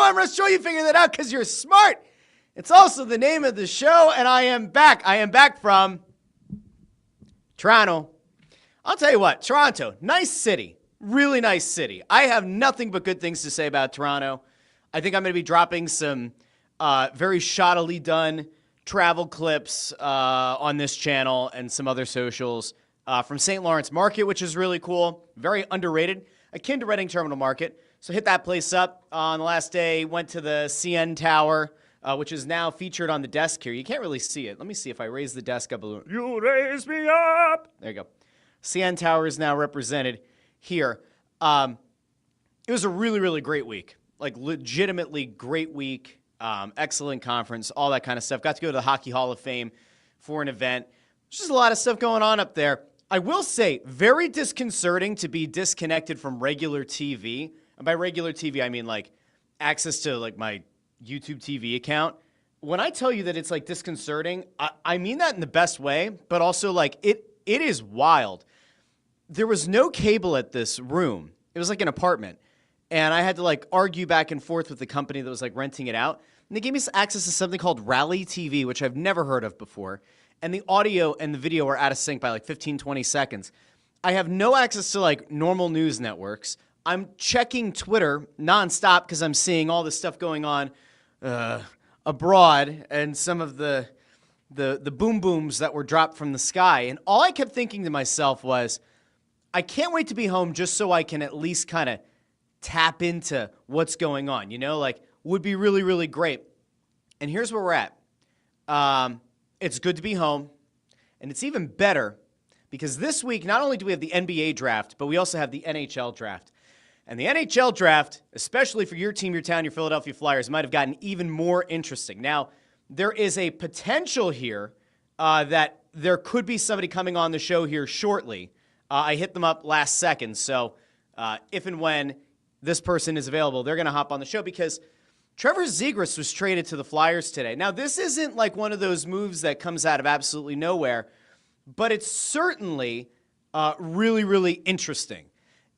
I'm Russ Joy. You figured that out because you're smart. It's also the name of the show, and I am back. I am back from Toronto. I'll tell you what, Toronto, nice city, really nice city. I have nothing but good things to say about Toronto. I think I'm going to be dropping some very shoddily done travel clips on this channel and some other socials from St. Lawrence Market, which is really cool, very underrated, akin to Reading Terminal Market. So hit that place up on the last day, went to the CN Tower, which is now featured on the desk here. You can't really see it. Let me see if I raise the desk up a little. You raise me up. There you go. CN Tower is now represented here. It was a really, really great week. Like, legitimately great week. Excellent conference, all that kind of stuff. Got to go to the Hockey Hall of Fame for an event. There's just a lot of stuff going on up there. I will say, very disconcerting to be disconnected from regular TV. And by regular TV, I mean, like, access to, like, my YouTube TV account. When I tell you that it's, like, disconcerting, I mean that in the best way, but also, like, it is wild. There was no cable at this room. It was like an apartment. And I had to, like, argue back and forth with the company that was, like, renting it out. And they gave me access to something called Rally TV, which I've never heard of before. And the audio and the video are out of sync by, like, 15, 20 seconds. I have no access to, like, normal news networks. I'm checking Twitter nonstop because I'm seeing all this stuff going on abroad and some of the boom booms that were dropped from the sky. And all I kept thinking to myself was, I can't wait to be home just so I can at least kind of tap into what's going on, you know, like, would be really, really great. And here's where we're at. It's good to be home, and it's even better because this week, not only do we have the NBA draft, but we also have the NHL draft. And the NHL draft, especially for your team, your town, your Philadelphia Flyers, might have gotten even more interesting. Now, there is a potential here that there could be somebody coming on the show here shortly. I hit them up last second, so if and when this person is available, they're going to hop on the show because Trevor Zegras was traded to the Flyers today. Now, this isn't like one of those moves that comes out of absolutely nowhere, but it's certainly really, really interesting.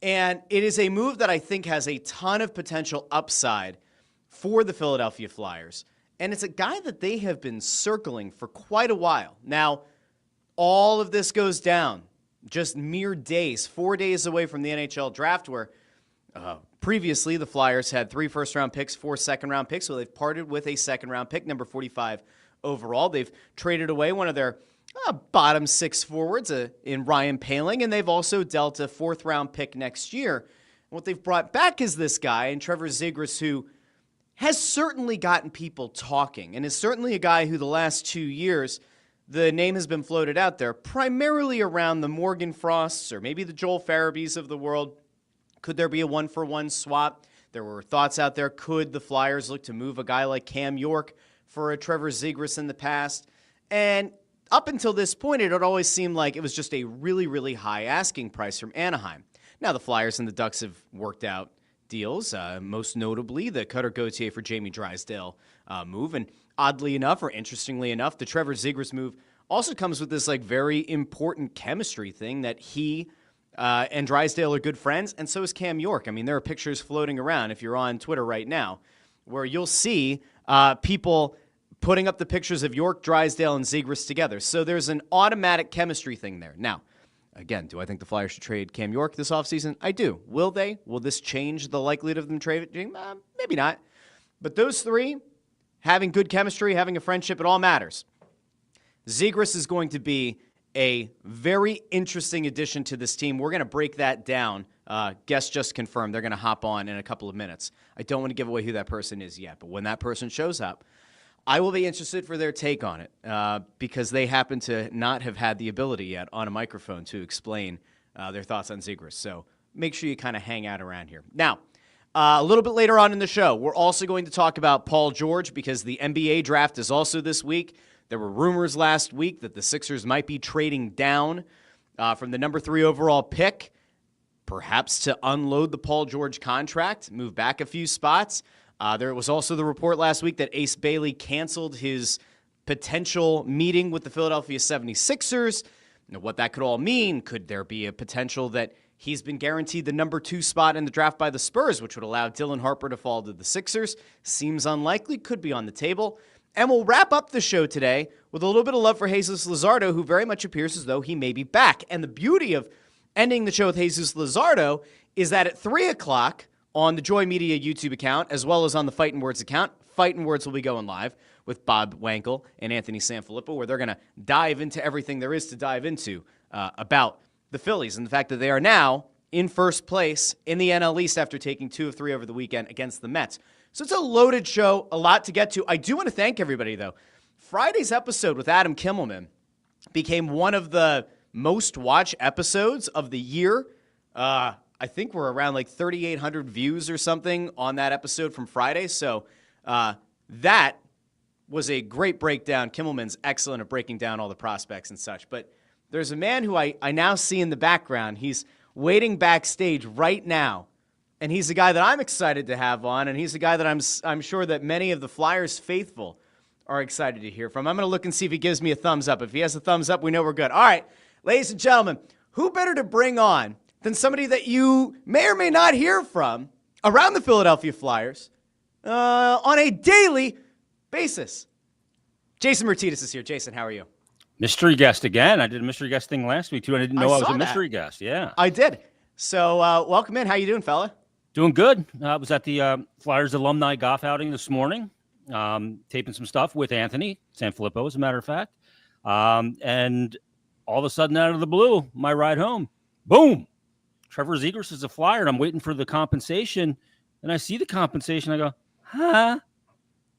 And it is a move that I think has a ton of potential upside for the Philadelphia Flyers. And it's a guy that they have been circling for quite a while. Now, all of this goes down just mere days, 4 days away from the NHL draft, where previously the Flyers had 3 first-round picks, 4 second-round picks. So they've parted with a second-round pick, number 45 overall. They've traded away one of their bottom 6 forwards in Ryan Poehling, and they've also dealt a 4th-round pick next year. And what they've brought back is this guy, and Trevor Zegras, who has certainly gotten people talking, and is certainly a guy who the last 2 years, the name has been floated out there, primarily around the Morgan Frosts or maybe the Joel Farabees of the world. Could there be a one-for-one swap? There were thoughts out there. Could the Flyers look to move a guy like Cam York for a Trevor Zegras in the past? And up until this point, it had always seemed like it was just a really, really high asking price from Anaheim. Now, the Flyers and the Ducks have worked out deals, most notably the Cutter Gauthier for Jamie Drysdale move. And oddly enough, or interestingly enough, the Trevor Zegras move also comes with this like very important chemistry thing that he and Drysdale are good friends, and so is Cam York. I mean, there are pictures floating around, if you're on Twitter right now, where you'll see people putting up the pictures of York, Drysdale, and Zegras together. So there's an automatic chemistry thing there. Now, again, do I think the Flyers should trade Cam York this offseason? I do. Will they? Will this change the likelihood of them trading? Maybe not. But those three, having good chemistry, having a friendship, it all matters. Zegras is going to be a very interesting addition to this team. We're going to break that down. Guest just confirmed they're going to hop on in a couple of minutes. I don't want to give away who that person is yet, but when that person shows up, I will be interested for their take on it because they happen to not have had the ability yet on a microphone to explain their thoughts on Zegras. So make sure you kind of hang out around here. Now, a little bit later on in the show, we're also going to talk about Paul George because the NBA draft is also this week. There were rumors last week that the Sixers might be trading down from the number 3 overall pick, perhaps to unload the Paul George contract, move back a few spots. There was also the report last week that Ace Bailey canceled his potential meeting with the Philadelphia 76ers. Now, what that could all mean, could there be a potential that he's been guaranteed the number 2 spot in the draft by the Spurs, which would allow Dylan Harper to fall to the Sixers? Seems unlikely, could be on the table. And we'll wrap up the show today with a little bit of love for Jesus Luzardo, who very much appears as though he may be back. And the beauty of ending the show with Jesus Luzardo is that at 3 o'clock on the Joy Media YouTube account, as well as on the Phightin Words account, Phightin Words will be going live with Bob Wankel and Anthony Sanfilippo, where they're going to dive into everything there is to dive into about the Phillies and the fact that they are now in first place in the NL East after taking 2 of 3 over the weekend against the Mets. So it's a loaded show, a lot to get to. I do want to thank everybody, though. Friday's episode with Adam Kimelman became one of the most watched episodes of the year. I think we're around like 3,800 views or something on that episode from Friday. So that was a great breakdown. Kimelman's excellent at breaking down all the prospects and such. But there's a man who I now see in the background. He's waiting backstage right now. And he's the guy that I'm excited to have on. And he's the guy that I'm sure that many of the Flyers faithful are excited to hear from. I'm going to look and see if he gives me a thumbs up. If he has a thumbs up, we know we're good. All right, ladies and gentlemen, who better to bring on than somebody that you may or may not hear from around the Philadelphia Flyers on a daily basis? Jason Martinez is here. Jason, how are you? Mystery guest again. I did a mystery guest thing last week, too. I didn't know I was a mystery guest. Yeah. I did. So welcome in. How you doing, fella? Doing good. I was at the Flyers alumni golf outing this morning, taping some stuff with Anthony Sanfilippo, as a matter of fact. And all of a sudden, out of the blue, my ride home, boom, Trevor Zegras is a Flyer, and I'm waiting for the compensation. And I see the compensation. I go, huh?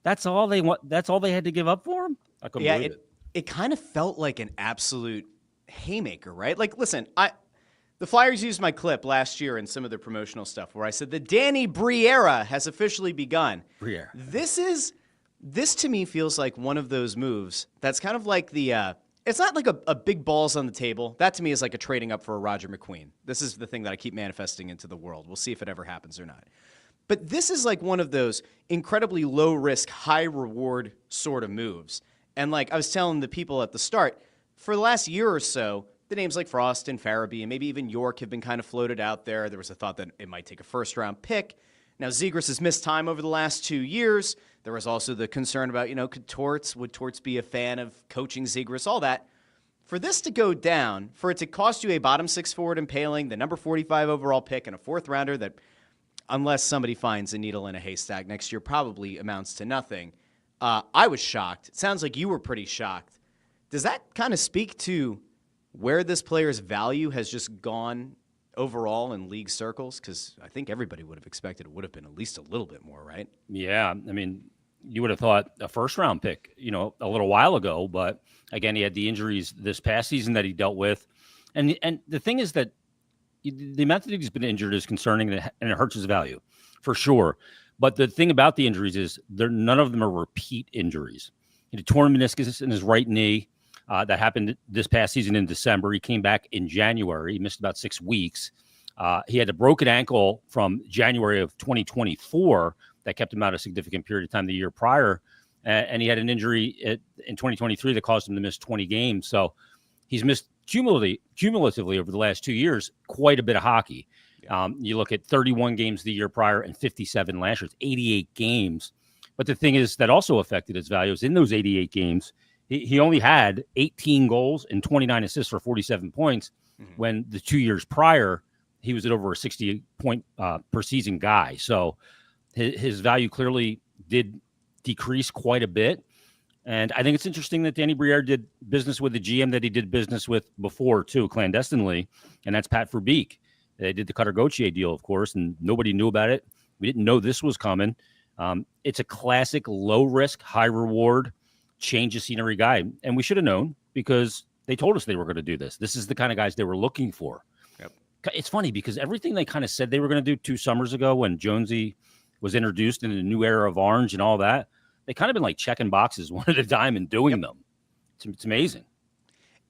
That's all they want. That's all they had to give up for him? I couldn't believe it. It kind of felt like an absolute haymaker, right? Like, listen, the Flyers used my clip last year in some of their promotional stuff where I said the Danny Briere has officially begun. Briere. This to me feels like one of those moves that's kind of like it's not like a big balls on the table. That to me is like a trading up for a Roger McQueen. This is the thing that I keep manifesting into the world. We'll see if it ever happens or not. But this is like one of those incredibly low risk, high reward sort of moves. And like I was telling the people at the start, for the last year or so, the names like Frost and Farabee and maybe even York have been kind of floated out there. There was a thought that it might take a first-round pick. Now, Zegras has missed time over the last 2 years. There was also the concern about, would Torts be a fan of coaching Zegras, all that. For this to go down, for it to cost you a bottom 6 forward in Paling, the number 45 overall pick, and a 4th-rounder that, unless somebody finds a needle in a haystack next year, probably amounts to nothing, I was shocked. It sounds like you were pretty shocked. Does that kind of speak to where this player's value has just gone overall in league circles? Because I think everybody would have expected it would have been at least a little bit more, right? Yeah. I mean, you would have thought a first-round pick, a little while ago. But, again, he had the injuries this past season that he dealt with. And the thing is that the amount that he's been injured is concerning, and it hurts his value, for sure. But the thing about the injuries is none of them are repeat injuries. He had a torn meniscus in his right knee. That happened this past season in December. He came back in January. He missed about 6 weeks. He had a broken ankle from January of 2024 that kept him out a significant period of time the year prior. And he had an injury in 2023 that caused him to miss 20 games. So he's missed cumulatively over the last 2 years quite a bit of hockey. Yeah. You look at 31 games the year prior and 57 last year. It's 88 games. But the thing is that also affected his values. In those 88 games, he only had 18 goals and 29 assists for 47 points, when the 2 years prior, he was at over a 60-point per season guy. So his value clearly did decrease quite a bit. And I think it's interesting that Danny Briere did business with the GM that he did business with before, too, clandestinely, and that's Pat Verbeek. They did the Cutter Gauthier deal, of course, and nobody knew about it. We didn't know this was coming. It's a classic low-risk, high-reward, change of scenery guy. And we should have known because they told us they were going to do this. This is the kind of guys they were looking for. Yep. It's funny because everything they kind of said they were going to do 2 summers ago when Jonesy was introduced in a new era of orange and all that, they kind of been like checking boxes one at a time and doing them. It's amazing.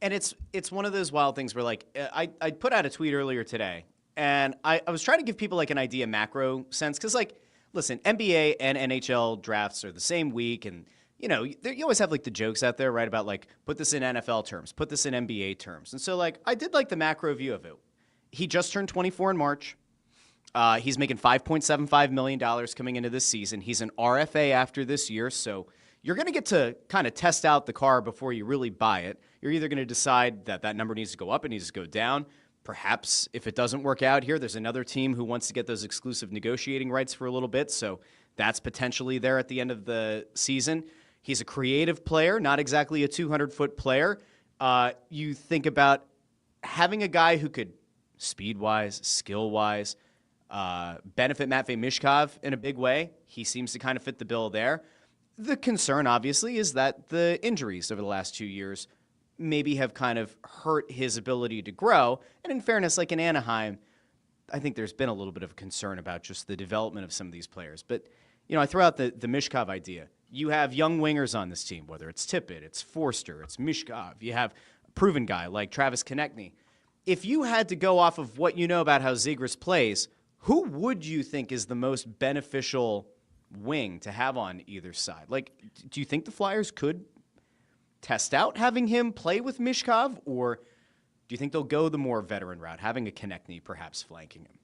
And it's one of those wild things where, like, I put out a tweet earlier today, and I was trying to give people, like, an idea macro sense. Because, like, listen, NBA and NHL drafts are the same week, and you always have like the jokes out there, right? About like, put this in NFL terms, put this in NBA terms. And so like, I did like the macro view of it. He just turned 24 in March. He's making $5.75 million coming into this season. He's an RFA after this year. So you're going to get to kind of test out the car before you really buy it. You're either going to decide that that number needs to go up, it needs to go down. Perhaps if it doesn't work out here, there's another team who wants to get those exclusive negotiating rights for a little bit. So that's potentially there at the end of the season. He's a creative player, not exactly a 200-foot player. You think about having a guy who could speed-wise, skill-wise, benefit Matvei Mishkov in a big way. He seems to kind of fit the bill there. The concern, obviously, is that the injuries over the last 2 years maybe have kind of hurt his ability to grow. And in fairness, like in Anaheim, I think there's been a little bit of a concern about just the development of some of these players. But, I throw out the Mishkov idea. You have young wingers on this team, whether it's Tippett, it's Forster, it's Mishkov. You have a proven guy like Travis Konechny. If you had to go off of what you know about how Zegras plays, who would you think is the most beneficial wing to have on either side? Like, do you think the Flyers could test out having him play with Mishkov, or do you think they'll go the more veteran route, having a Konechny perhaps flanking him?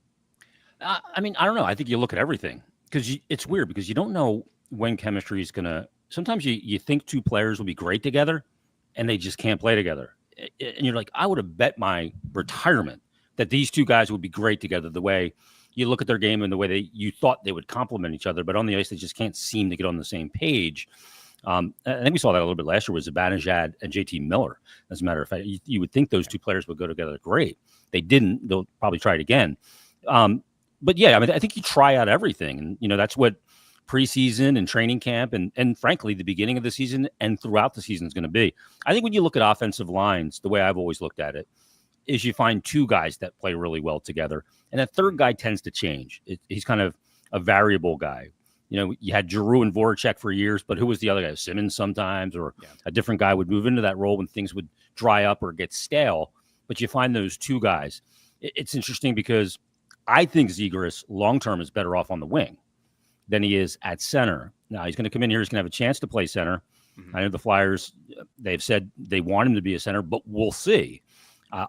I don't know. I think you look at everything because it's weird because you don't know when chemistry is going to. Sometimes you think two players will be great together and they just can't play together. And you're like, I would have bet my retirement that these two guys would be great together the way you look at their game and the way you thought they would complement each other. But on the ice, they just can't seem to get on the same page. I think we saw that a little bit last year with Zibanejad and JT Miller. As a matter of fact, you would think those two players would go together great. They didn't. They'll probably try it again. But yeah, I think you try out everything. And, that's what preseason and training camp and frankly, the beginning of the season and throughout the season is going to be. I think when you look at offensive lines, the way I've always looked at it is you find two guys that play really well together. And that third guy tends to change. He's kind of a variable guy. You had Giroux and Voracek for years, but who was the other guy? Simmons sometimes, or a different guy would move into that role when things would dry up or get stale. But you find those two guys. It's interesting because I think Zegras long-term is better off on the wing than he is at center. Now, he's going to come in here. He's going to have a chance to play center. Mm-hmm. I know the Flyers, they've said they want him to be a center, but we'll see.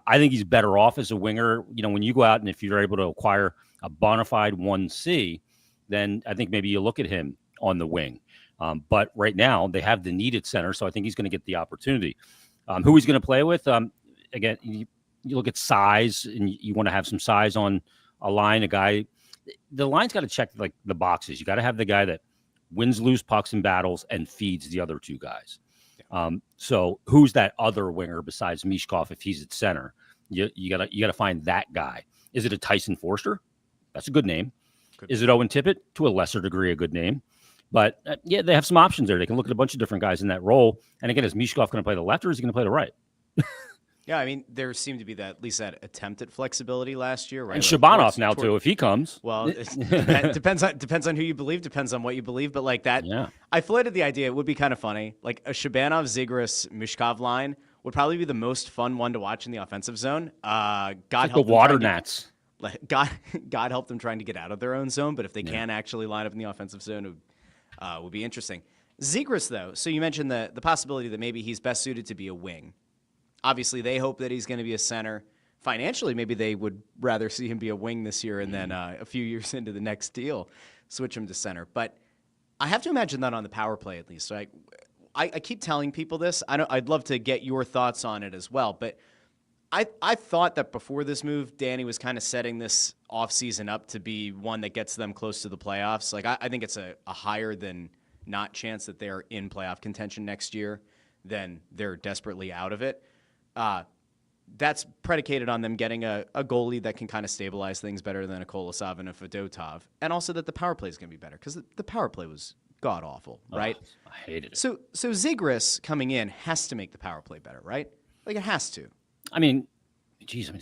I think he's better off as a winger. When you go out and if you're able to acquire a bona fide 1C, then I think maybe you look at him on the wing. But right now, they have the needed center, so I think he's going to get the opportunity. Who he's going to play with, again, you look at size, and you want to have some size on a line, a guy. The line's got to check like the boxes. You got to have the guy that wins loose pucks in battles and feeds the other two guys. So who's that other winger besides Mishkov if he's at center? You gotta find that guy. Is it a Tyson Forster? That's a good name. Is it Owen Tippett? To a lesser degree, a good name. But they have some options there. They can look at a bunch of different guys in that role. And again, is Mishkov going to play the left or is he going to play the right? Yeah, there seemed to be at least that attempt at flexibility last year, right? And Shabanov now too, if he comes. Well, it depends on who you believe, depends on what you believe. But like that, I floated the idea. It would be kind of funny. Like a Shabanov, Zegras, Mishkov line would probably be the most fun one to watch in the offensive zone. God help the water gnats. God help them trying to get out of their own zone. But if they can actually line up in the offensive zone, it would be interesting. Zegras, though, so you mentioned the possibility that maybe he's best suited to be a wing. Obviously, they hope that he's going to be a center. Financially, maybe they would rather see him be a wing this year and then a few years into the next deal, switch him to center. But I have to imagine that on the power play at least. So I keep telling people this. I'd love to get your thoughts on it as well. But I thought that before this move, Danny was kind of setting this offseason up to be one that gets them close to the playoffs. Like I think it's a higher than not chance that they're in playoff contention next year than they're desperately out of it. That's predicated on them getting a goalie that can kind of stabilize things better than a Kolosov and a Fedotov, and also that the power play is going to be better because the power play was god awful, right? I hated it. So Zegras coming in has to make the power play better, right? Like it has to. At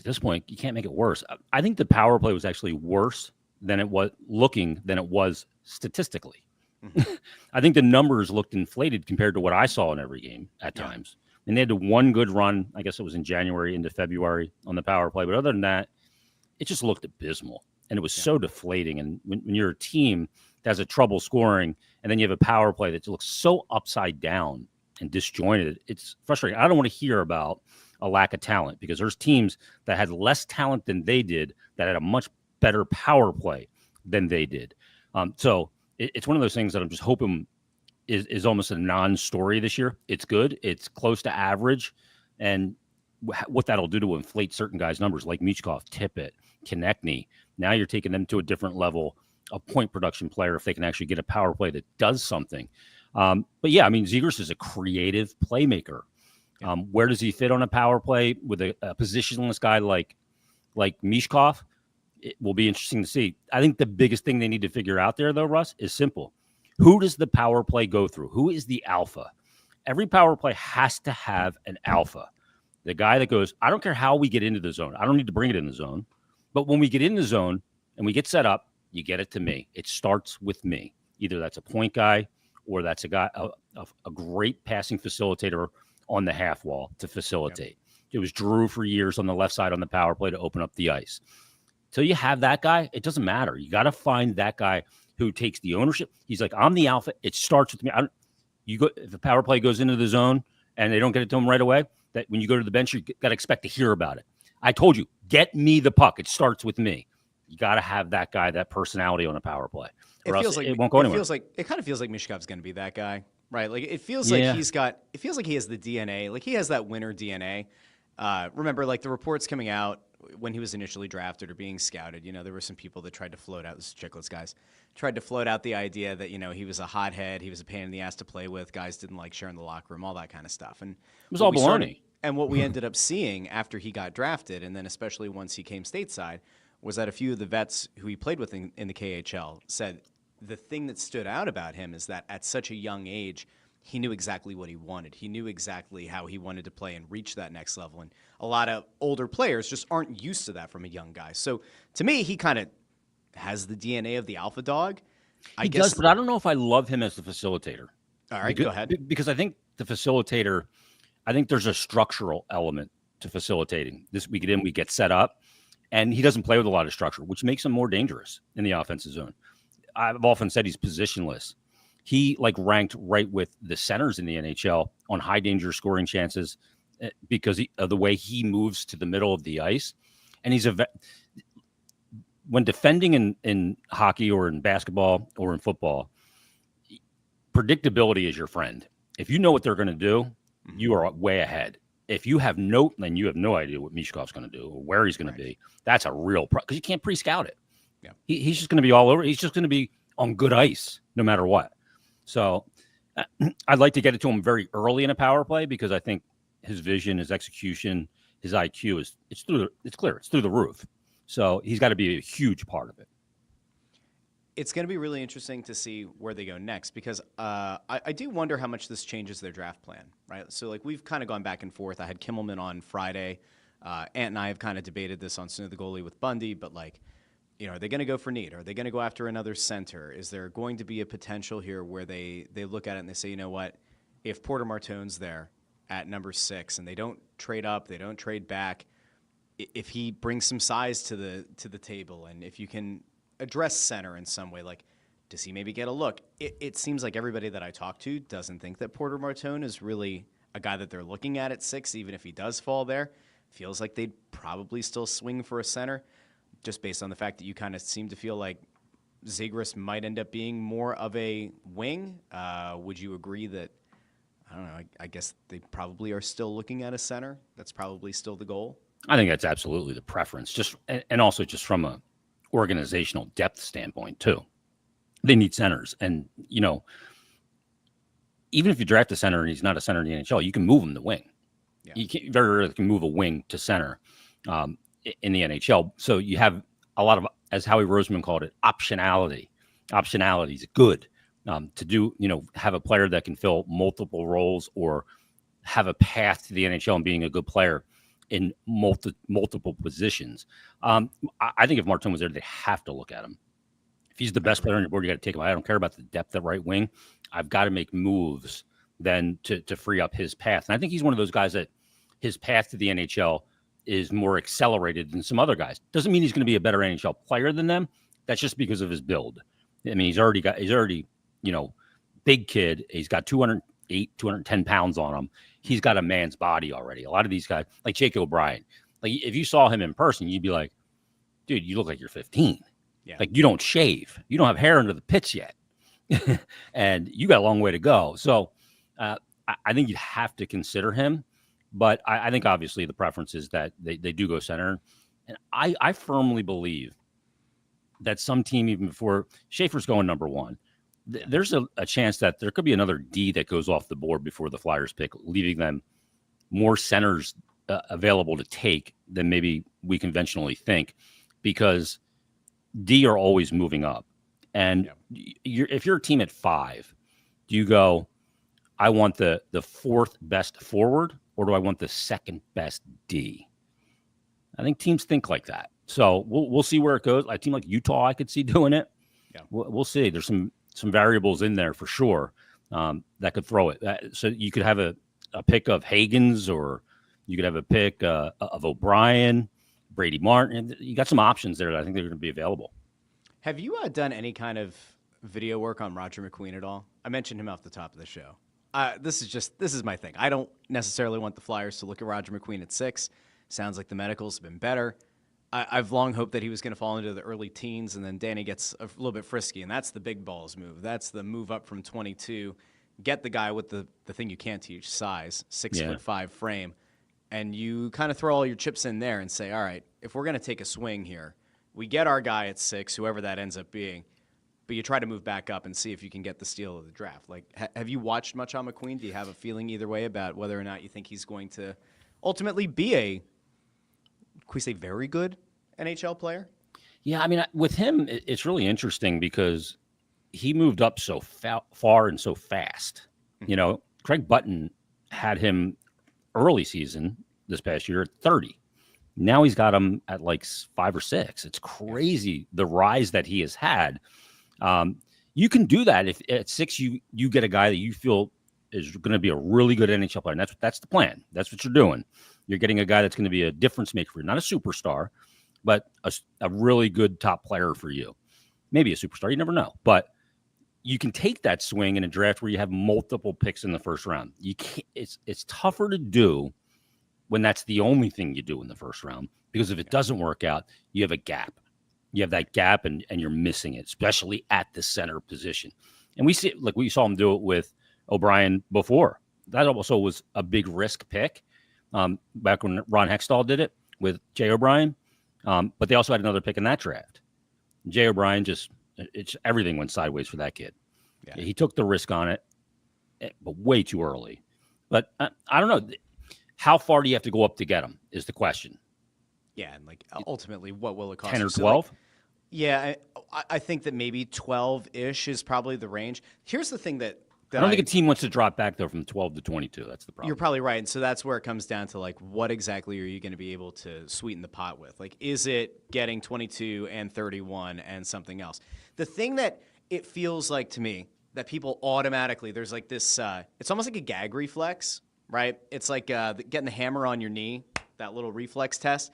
this point, you can't make it worse. I think the power play was actually worse than it was statistically. Mm-hmm. I think the numbers looked inflated compared to what I saw in every game at times. And they had one good run, I guess it was in January into February on the power play. But other than that, it just looked abysmal. And it was so deflating. And when you're a team that has a trouble scoring, and then you have a power play that looks so upside down and disjointed. It's frustrating. I don't want to hear about a lack of talent because there's teams that had less talent than they did that had a much better power play than they did. So it's one of those things that I'm just hoping is almost a non-story this year. It's good. It's close to average. And what that'll do to inflate certain guys' numbers like Michkov, Tippett, Konechny. Now you're taking them to a different level of point production player if they can actually get a power play that does something. But yeah, I mean, Zegras is a creative playmaker. Where does he fit on a power play with a positionless guy like Michkov? It will be interesting to see. I think the biggest thing they need to figure out there, though, Russ, is simple. Who does the power play go through? Who is the alpha? Every power play has to have an alpha. The guy that goes, I don't care how we get into the zone. I don't need to bring it in the zone. But when we get in the zone and we get set up, you get it to me. It starts with me. Either that's a point guy or that's a guy, a great passing facilitator on the half wall to facilitate. It was Drew for years on the left side on the power play to open up the ice. Till you have that guy, it doesn't matter. You got to find that guy who takes the ownership. He's like, I'm the alpha. It starts with me. If the power play goes into the zone and they don't get it to him right away, that when you go to the bench, you got to expect to hear about it. I told you, get me the puck. It starts with me. You got to have that guy, that personality on a power play. It feels like it won't go anywhere. It kind of feels like Mishkov's going to be that guy, right? Like it feels like it feels like he has the DNA. Like he has that winner DNA. Remember, like the reports coming out when he was initially drafted or being scouted, there were some people that tried to float out, this is Chicklets guys, tried to float out the idea that, he was a hothead, he was a pain in the ass to play with, guys didn't like sharing the locker room, all that kind of stuff. And it was all baloney. And what we ended up seeing after he got drafted, and then especially once he came stateside, was that a few of the vets who he played with in the KHL said the thing that stood out about him is that at such a young age, he knew exactly what he wanted. He knew exactly how he wanted to play and reach that next level. And a lot of older players just aren't used to that from a young guy. So to me, he kind of has the DNA of the alpha dog. He does, but I don't know if I love him as the facilitator. All right, go ahead. Because I think the facilitator, I think there's a structural element to facilitating. We get in, we get set up, and he doesn't play with a lot of structure, which makes him more dangerous in the offensive zone. I've often said he's positionless. He ranked right with the centers in the NHL on high danger scoring chances because of the way he moves to the middle of the ice. And when defending in hockey or in basketball or in football, predictability is your friend. If you know what they're going to do, you are way ahead. If you have no idea what Mishkov's going to do or where he's going to be, that's a real problem because you can't pre-scout it. Yeah. He's just going to be all over. He's just going to be on good ice no matter what. So I'd like to get it to him very early in a power play because I think his vision, his execution, his IQ it's clear. It's through the roof. So he's got to be a huge part of it. It's going to be really interesting to see where they go next because I do wonder how much this changes their draft plan, right? So we've kind of gone back and forth. I had Kimelman on Friday. Ant and I have kind of debated this on Snow the Goalie with Bundy, but are they going to go for need? Are they going to go after another center? Is there going to be a potential here where they look at it and they say, you know what, if Porter Martone's there at number 6 and they don't trade up, they don't trade back, if he brings some size to the table and if you can address center in some way, does he maybe get a look? It seems like everybody that I talk to doesn't think that Porter Martone is really a guy that they're looking at 6, even if he does fall there. Feels like they'd probably still swing for a center. Just based on the fact that you kind of seem to feel like Zegras might end up being more of a wing. Would you agree that, I don't know, I guess they probably are still looking at a center? That's probably still the goal? I think that's absolutely the preference, and also just from a organizational depth standpoint, too. They need centers. And, even if you draft a center and he's not a center in the NHL, you can move him to wing. Yeah. You very rarely can move a wing to center. In the NHL. So you have a lot of, as Howie Roseman called it, optionality. Optionality is good to do, have a player that can fill multiple roles or have a path to the NHL and being a good player in multiple positions. I think if Martone was there, they have to look at him. If he's the best player on your board, you got to take him. I don't care about the depth at right wing. I've got to make moves then to free up his path. And I think he's one of those guys that his path to the NHL is more accelerated than some other guys. Doesn't mean he's going to be a better NHL player than them. That's just because of his build. I mean, he's already, big kid. He's got 208, 210 pounds on him. He's got a man's body already. A lot of these guys, like Jake O'Brien, like if you saw him in person, you'd be like, dude, you look like you're 15. Yeah. Like you don't shave. You don't have hair under the pits yet. And you got a long way to go. So I think you'd have to consider him. But I think obviously the preference is that they do go center. And I firmly believe that some team, even before Schaefer's going number one, there's a chance that there could be another D that goes off the board before the Flyers pick, leaving them more centers available to take than maybe we conventionally think, because D are always moving up. And if you're a team at 5, do you go, I want the fourth best forward, or do I want the second best D? I think teams think like that. So we'll see where it goes. A team like Utah, I could see doing it. Yeah. We'll see. There's some variables in there for sure that could throw it. So you could have a pick of Hagens, or you could have a pick of O'Brien, Brady Martin. You got some options there that I think they're going to be available. Have you done any kind of video work on Roger McQueen at all? I mentioned him off the top of the show. This is my thing. I don't necessarily want the Flyers to look at Roger McQueen at 6. Sounds like the medicals have been better. I've long hoped that he was going to fall into the early teens, and then Danny gets a little bit frisky, and that's the big balls move. That's the move up from 22. Get the guy with the thing you can't teach, size, 6'5" frame, and you kind of throw all your chips in there and say, all right, if we're going to take a swing here, we get our guy at 6, whoever that ends up being, but you try to move back up and see if you can get the steal of the draft. Like, have you watched much on McQueen? Do you have a feeling either way about whether or not you think he's going to ultimately be a, can we say, very good NHL player? Yeah, I mean, with him, it's really interesting because he moved up so far and so fast. Craig Button had him early season this past year at 30. Now he's got him at like 5 or 6. It's crazy the rise that he has had. You can do that if at 6 you get a guy that you feel is going to be a really good NHL player. And that's the plan. That's what you're doing. You're getting a guy that's going to be a difference maker for you, not a superstar, but a really good top player for you. Maybe a superstar. You never know. But you can take that swing in a draft where you have multiple picks in the first round. You can't, it's tougher to do when that's the only thing you do in the first round, because if it doesn't work out, you have a gap. You have that gap and you're missing it, especially at the center position. And we saw him do it with O'Brien before. That also was a big risk pick back when Ron Hextall did it with Jay O'Brien. But they also had another pick in that draft. Jay O'Brien everything went sideways for that kid. Yeah. He took the risk on it, but way too early. But I don't know. How far do you have to go up to get him is the question. Yeah, and ultimately, what will it cost? 10 or 12? I think that maybe 12-ish is probably the range. Here's the thing that I don't think a team wants to drop back, though, from 12 to 22. That's the problem. You're probably right. And so that's where it comes down to, what exactly are you going to be able to sweeten the pot with? Is it getting 22 and 31 and something else? The thing that it feels like to me that people automatically, there's this, it's almost like a gag reflex, right? It's like getting the hammer on your knee, that little reflex test.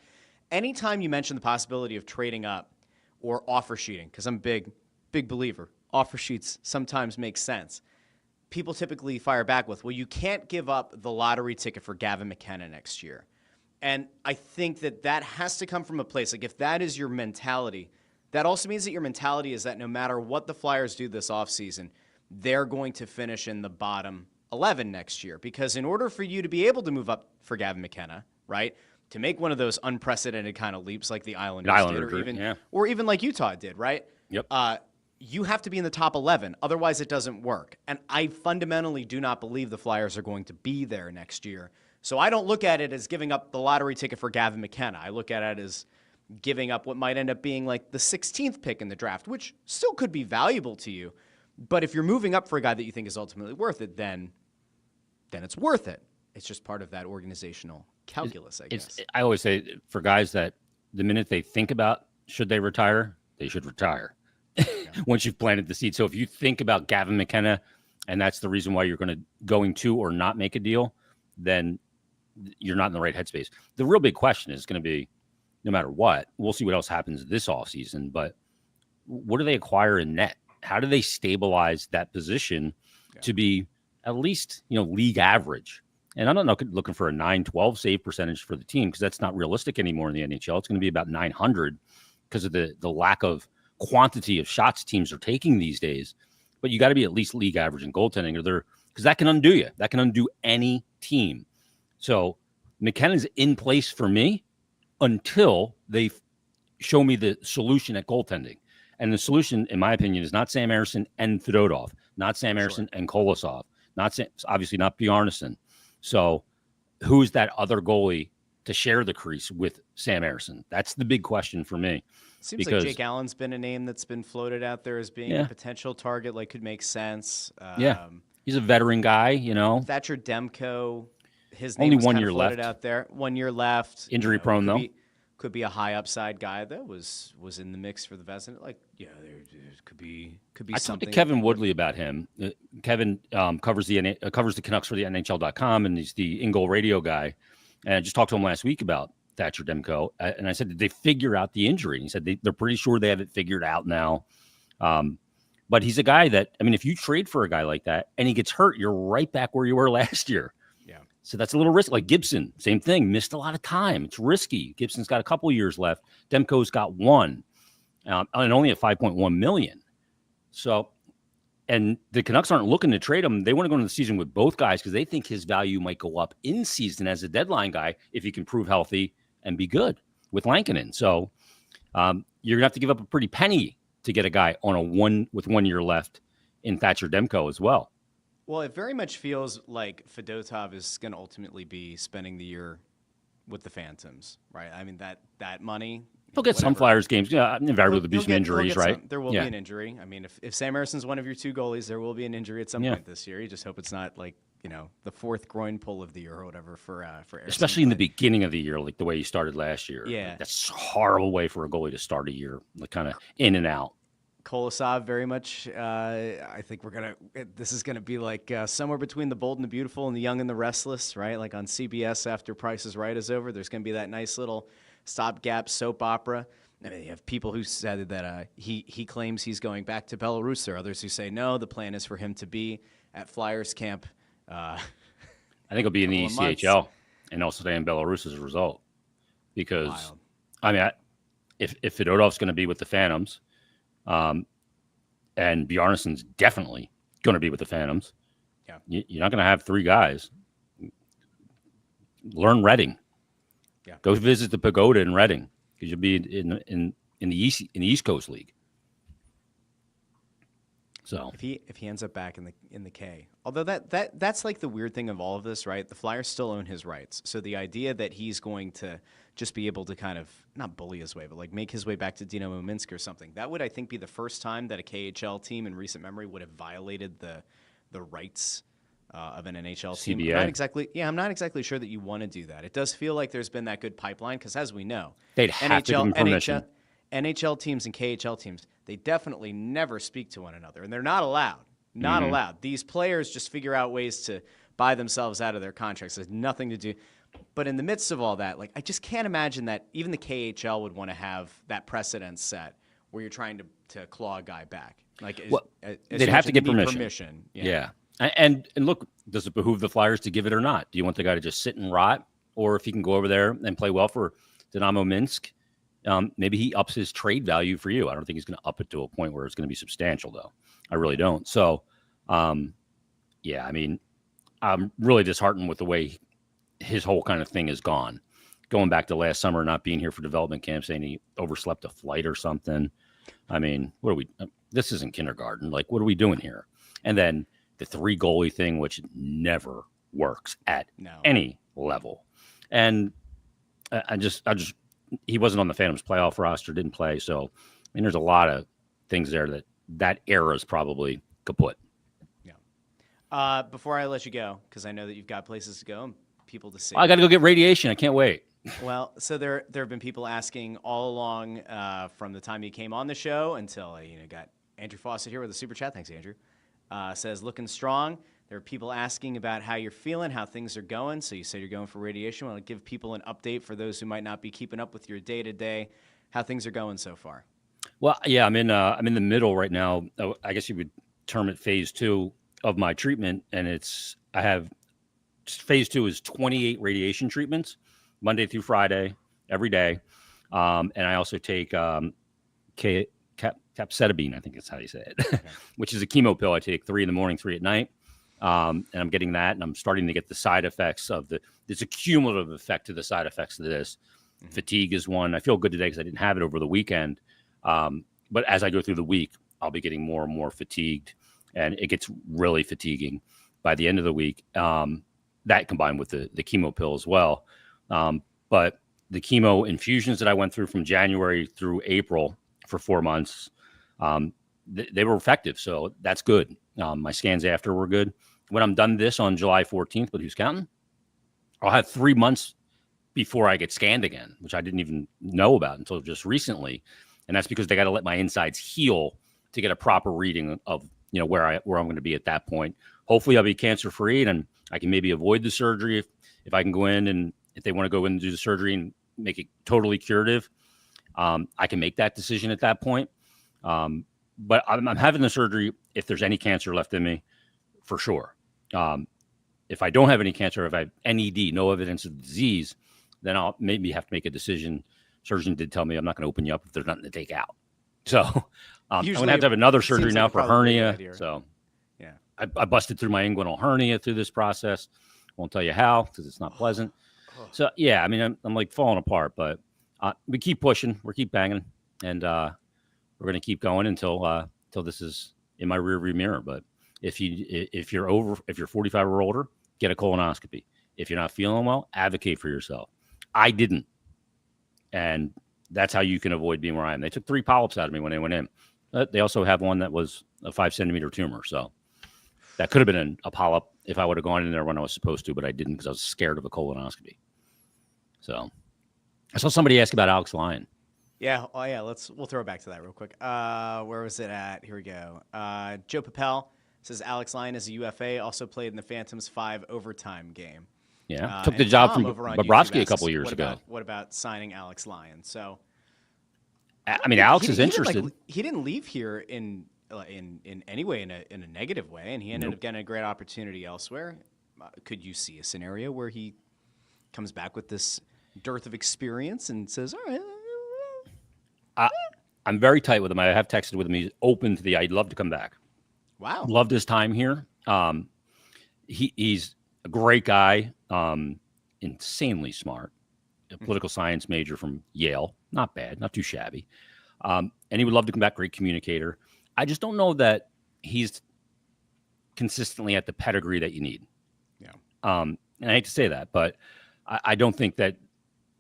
Anytime you mention the possibility of trading up or offer sheeting, because I'm a big believer, offer sheets sometimes make sense. People typically fire back with, well, you can't give up the lottery ticket for Gavin McKenna next year. And I think that has to come from a place. If that is your mentality, that also means that your mentality is that no matter what the Flyers do this offseason, they're going to finish in the bottom 11 next year. Because in order for you to be able to move up for Gavin McKenna, right, to make one of those unprecedented kind of leaps like the Islanders did, or even like Utah did, right? Yep. You have to be in the top 11. Otherwise, it doesn't work. And I fundamentally do not believe the Flyers are going to be there next year. So I don't look at it as giving up the lottery ticket for Gavin McKenna. I look at it as giving up what might end up being the 16th pick in the draft, which still could be valuable to you. But if you're moving up for a guy that you think is ultimately worth it, then it's worth it. It's just part of that organizational calculus, I guess. I always say for guys that the minute they think about should they retire, they should retire. Once you've planted the seed. So if you think about Gavin McKenna and that's the reason why you're going to or not make a deal, then you're not in the right headspace. The real big question is going to be, no matter what, we'll see what else happens this offseason, but what do they acquire in net? how do they stabilize that position to be at least, league average? And I'm not looking for a 912 save percentage for the team because that's not realistic anymore in the NHL. It's going to be about 900 because of the lack of quantity of shots teams are taking these days. But you got to be at least league average in goaltending, because that can undo you. That can undo any team. So McKinnon's in place for me until they show me the solution at goaltending. And the solution, in my opinion, is not Sam Ersson and Fedotov, not Sam Ersson and Kolosov, obviously not Bjarnason. So who's that other goalie to share the crease with Sam Ersson? That's the big question for me. Seems like Jake Allen's been a name that's been floated out there as being a potential target, could make sense. He's a veteran guy, Thatcher Demko, his name only was 1 kind year of floated left. out there. 1 year left. Injury prone, though. Could be a high upside guy that was in the mix for the Vezina. There could be I something. talked to Kevin Woodley about him. Kevin covers the Canucks for the NHL.com, and he's the in-goal radio guy. And I just talked to him last week about Thatcher Demko, and I said, did they figure out the injury? And he said they're pretty sure they have it figured out now. But he's a guy that, if you trade for a guy like that and he gets hurt, you're right back where you were last year. Yeah. So that's a little risky. Like Gibson, same thing, missed a lot of time. It's risky. Gibson's got a couple years left. Demko's got one, and only at $5.1 million. So, and the Canucks aren't looking to trade him. They want to go into the season with both guys because they think his value might go up in season as a deadline guy if he can prove healthy and be good with Lankinen. So you're gonna have to give up a pretty penny to get a guy with 1 year left in Thatcher Demko as well. Well, it very much feels like Fedotov is going to ultimately be spending the year with the Phantoms, right? That money. He'll get some Flyers games. Yeah, invariably there'll be some injuries, right? There will be an injury. If Sam Ersson's one of your two goalies, there will be an injury at some point this year. You just hope it's not the fourth groin pull of the year or whatever for Ersson. Especially in the beginning of the year, like the way he started last year. Yeah. That's a horrible way for a goalie to start a year, kind of in and out. Kolosov, very much. I think this is gonna be like somewhere between The Bold and the Beautiful and The Young and the Restless, right? Like on CBS after Price is Right is over. There's gonna be that nice little stopgap soap opera. You have people who said that he claims he's going back to Belarus. There are others who say no. The plan is for him to be at Flyers camp. I think it'll be in the ECHL and also stay in Belarus as a result. Because if Fedotov's going to be with the Phantoms. And Bjarnason's definitely going to be with the Phantoms. Yeah, you're not going to have three guys. Learn Reading. Yeah, go visit the Pagoda in Reading because you'll be in the East Coast League. So if he ends up back in the K, although that's like the weird thing of all of this, right? The Flyers still own his rights, so the idea that he's going to just be able to kind of not bully his way, but make his way back to Dynamo Minsk or something, that would I think be the first time that a KHL team in recent memory would have violated the rights of an NHL team. CBA. I'm not exactly sure that you want to do that. It does feel like there's been that good pipeline because, as we know, they'd have to give them permission. NHL teams and KHL teams, they definitely never speak to one another, and they're not allowed. Not allowed. These players just figure out ways to buy themselves out of their contracts. There's nothing to do. But in the midst of all that, I just can't imagine that even the KHL would want to have that precedent set where you're trying to claw a guy back. They'd have to get permission. Yeah. And look, does it behoove the Flyers to give it or not? Do you want the guy to just sit and rot? Or if he can go over there and play well for Dynamo Minsk, maybe he ups his trade value for you. I don't think he's going to up it to a point where it's going to be substantial, though. I really don't. So, I'm really disheartened with the way his whole kind of thing is gone. Going back to last summer, not being here for development camp, saying he overslept a flight or something. What are we? This isn't kindergarten. What are we doing here? And then the 3 goalie thing, which never works at any level. And he wasn't on the Phantoms playoff roster, didn't play. So, there's a lot of things there that era is probably kaput. Yeah. Before I let you go, because I know that you've got places to go and people to see. I got to go get radiation. I can't wait. Well, so there have been people asking all along from the time you came on the show until got Andrew Fawcett here with a super chat. Thanks, Andrew. Says looking strong. There are people asking about how you're feeling, how things are going. So you say you're going for radiation. I want to give people an update for those who might not be keeping up with your day-to-day, how things are going so far. Well, yeah, I'm in the middle right now. I guess you would term it phase 2 of my treatment, and I have phase 2 is 28 radiation treatments, Monday through Friday, every day, and I also take capecitabine, I think that's how you say it, Okay. which is a chemo pill. I take 3 in the morning, 3 at night, and I'm getting that, and I'm starting to get the side effects of there's a cumulative effect to the side effects of this. Mm-hmm. Fatigue is one. I feel good today because I didn't have it over the weekend. But as I go through the week, I'll be getting more and more fatigued, and it gets really fatiguing by the end of the week. That combined with the chemo pill as well. But the chemo infusions that I went through from January through April for 4 months, they were effective. So that's good. My scans after were good. When I'm done this on July 14th, but who's counting? I'll have 3 months before I get scanned again, which I didn't even know about until just recently. And that's because they got to let my insides heal to get a proper reading of, where I'm going to be at that point. Hopefully I'll be cancer free and I can maybe avoid the surgery if I can go in, and if they want to go in and do the surgery and make it totally curative, I can make that decision at that point. But I'm having the surgery if there's any cancer left in me, for sure. If I don't have any cancer, if I have NED, no evidence of disease, then I'll maybe have to make a decision. Surgeon did tell me I'm not going to open you up if there's nothing to take out. So I'm going to have another surgery now for hernia. So yeah, I busted through my inguinal hernia through this process. Won't tell you how because it's not pleasant. So yeah, I mean, I'm like falling apart, but we keep pushing, we keep banging, and we're going to keep going until this is in my rearview mirror. But if you're 45 or older, get a colonoscopy. If you're not feeling well, advocate for yourself. I didn't. And that's how you can avoid being where I am. They took 3 polyps out of me when they went in. They also have one that was a 5-centimeter tumor. So that could have been a polyp if I would have gone in there when I was supposed to, but I didn't because I was scared of a colonoscopy. So I saw somebody ask about Alex Lyon. Yeah. Oh, yeah. We'll throw it back to that real quick. Where was it at? Here we go. Joe Papel says Alex Lyon is a UFA, also played in the Phantoms 5 overtime game. Yeah, took the job from Bobrovsky a couple years ago. What about signing Alex Lyon? So, I mean, Alex is interested. He didn't leave here in any way in a negative way, and he ended up getting a great opportunity elsewhere. Could you see a scenario where he comes back with this dearth of experience and says, "All right"? I'm very tight with him. I have texted with him. He's open to I'd love to come back. Wow, loved his time here. He's a great guy, insanely smart, a political science major from Yale. Not bad, not too shabby. And he would love to come back, great communicator. I just don't know that he's consistently at the pedigree that you need. Yeah. And I hate to say that, but I don't think that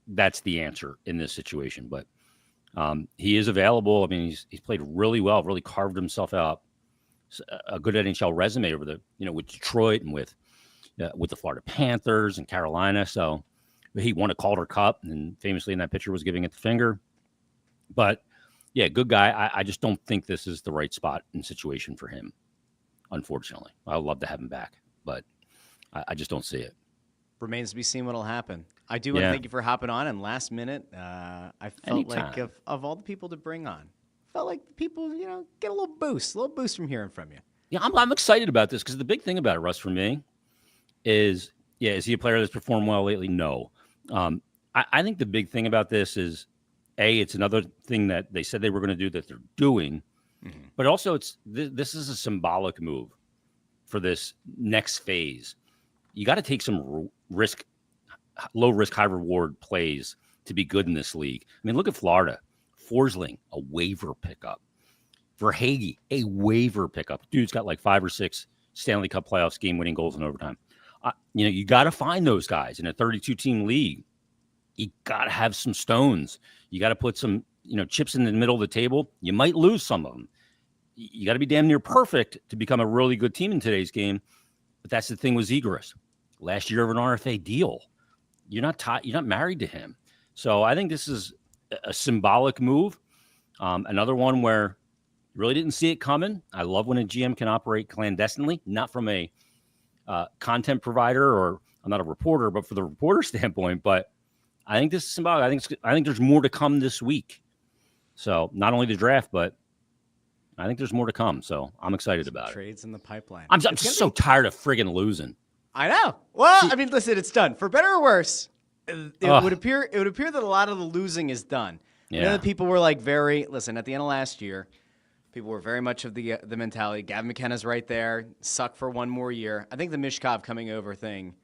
that's the answer in this situation. But he is available. I mean, he's played really well, really carved himself out. A good NHL resume over with Detroit and with the Florida Panthers and Carolina. So he won a Calder Cup and famously in that picture was giving it the finger. But yeah, good guy. I just don't think this is the right spot and situation for him, unfortunately. I'd love to have him back, but I just don't see it. Remains to be seen what'll happen. I do want to thank you for hopping on. And last minute, I felt like of all the people to bring on, felt like people, get a little boost from hearing from you. Yeah, I'm excited about this because the big thing about it, Russ, for me, is he a player that's performed well lately? No. I think the big thing about this is, it's another thing that they said they were going to do that they're doing, but also this is a symbolic move for this next phase. You got to take some low risk, high reward plays to be good in this league. I mean, look at Florida. Forsling, a waiver pickup. Verhaeghe, a waiver pickup. Dude's got like 5 or 6 Stanley Cup playoffs game-winning goals in overtime. You got to find those guys in a 32-team league. You got to have some stones. You got to put some, chips in the middle of the table. You might lose some of them. You got to be damn near perfect to become a really good team in today's game. But that's the thing with Zegras. Last year of an RFA deal. You're not married to him. So I think this is a symbolic move. Another one where you really didn't see it coming. I love when a GM can operate clandestinely, not from a content provider or I'm not a reporter, but for the reporter standpoint. But I think this is symbolic. I think there's more to come this week. So not only the draft, but I think there's more to come. So I'm excited about it. Trades in the pipeline. I'm just so tired of friggin' losing. I know. Well, I mean, listen, it's done. For better or worse, it would appear that a lot of the losing is done. Yeah. I know that people were like listen, at the end of last year, people were very much of the mentality. Gavin McKenna's right there. Suck for one more year. I think the Mishkov coming over thing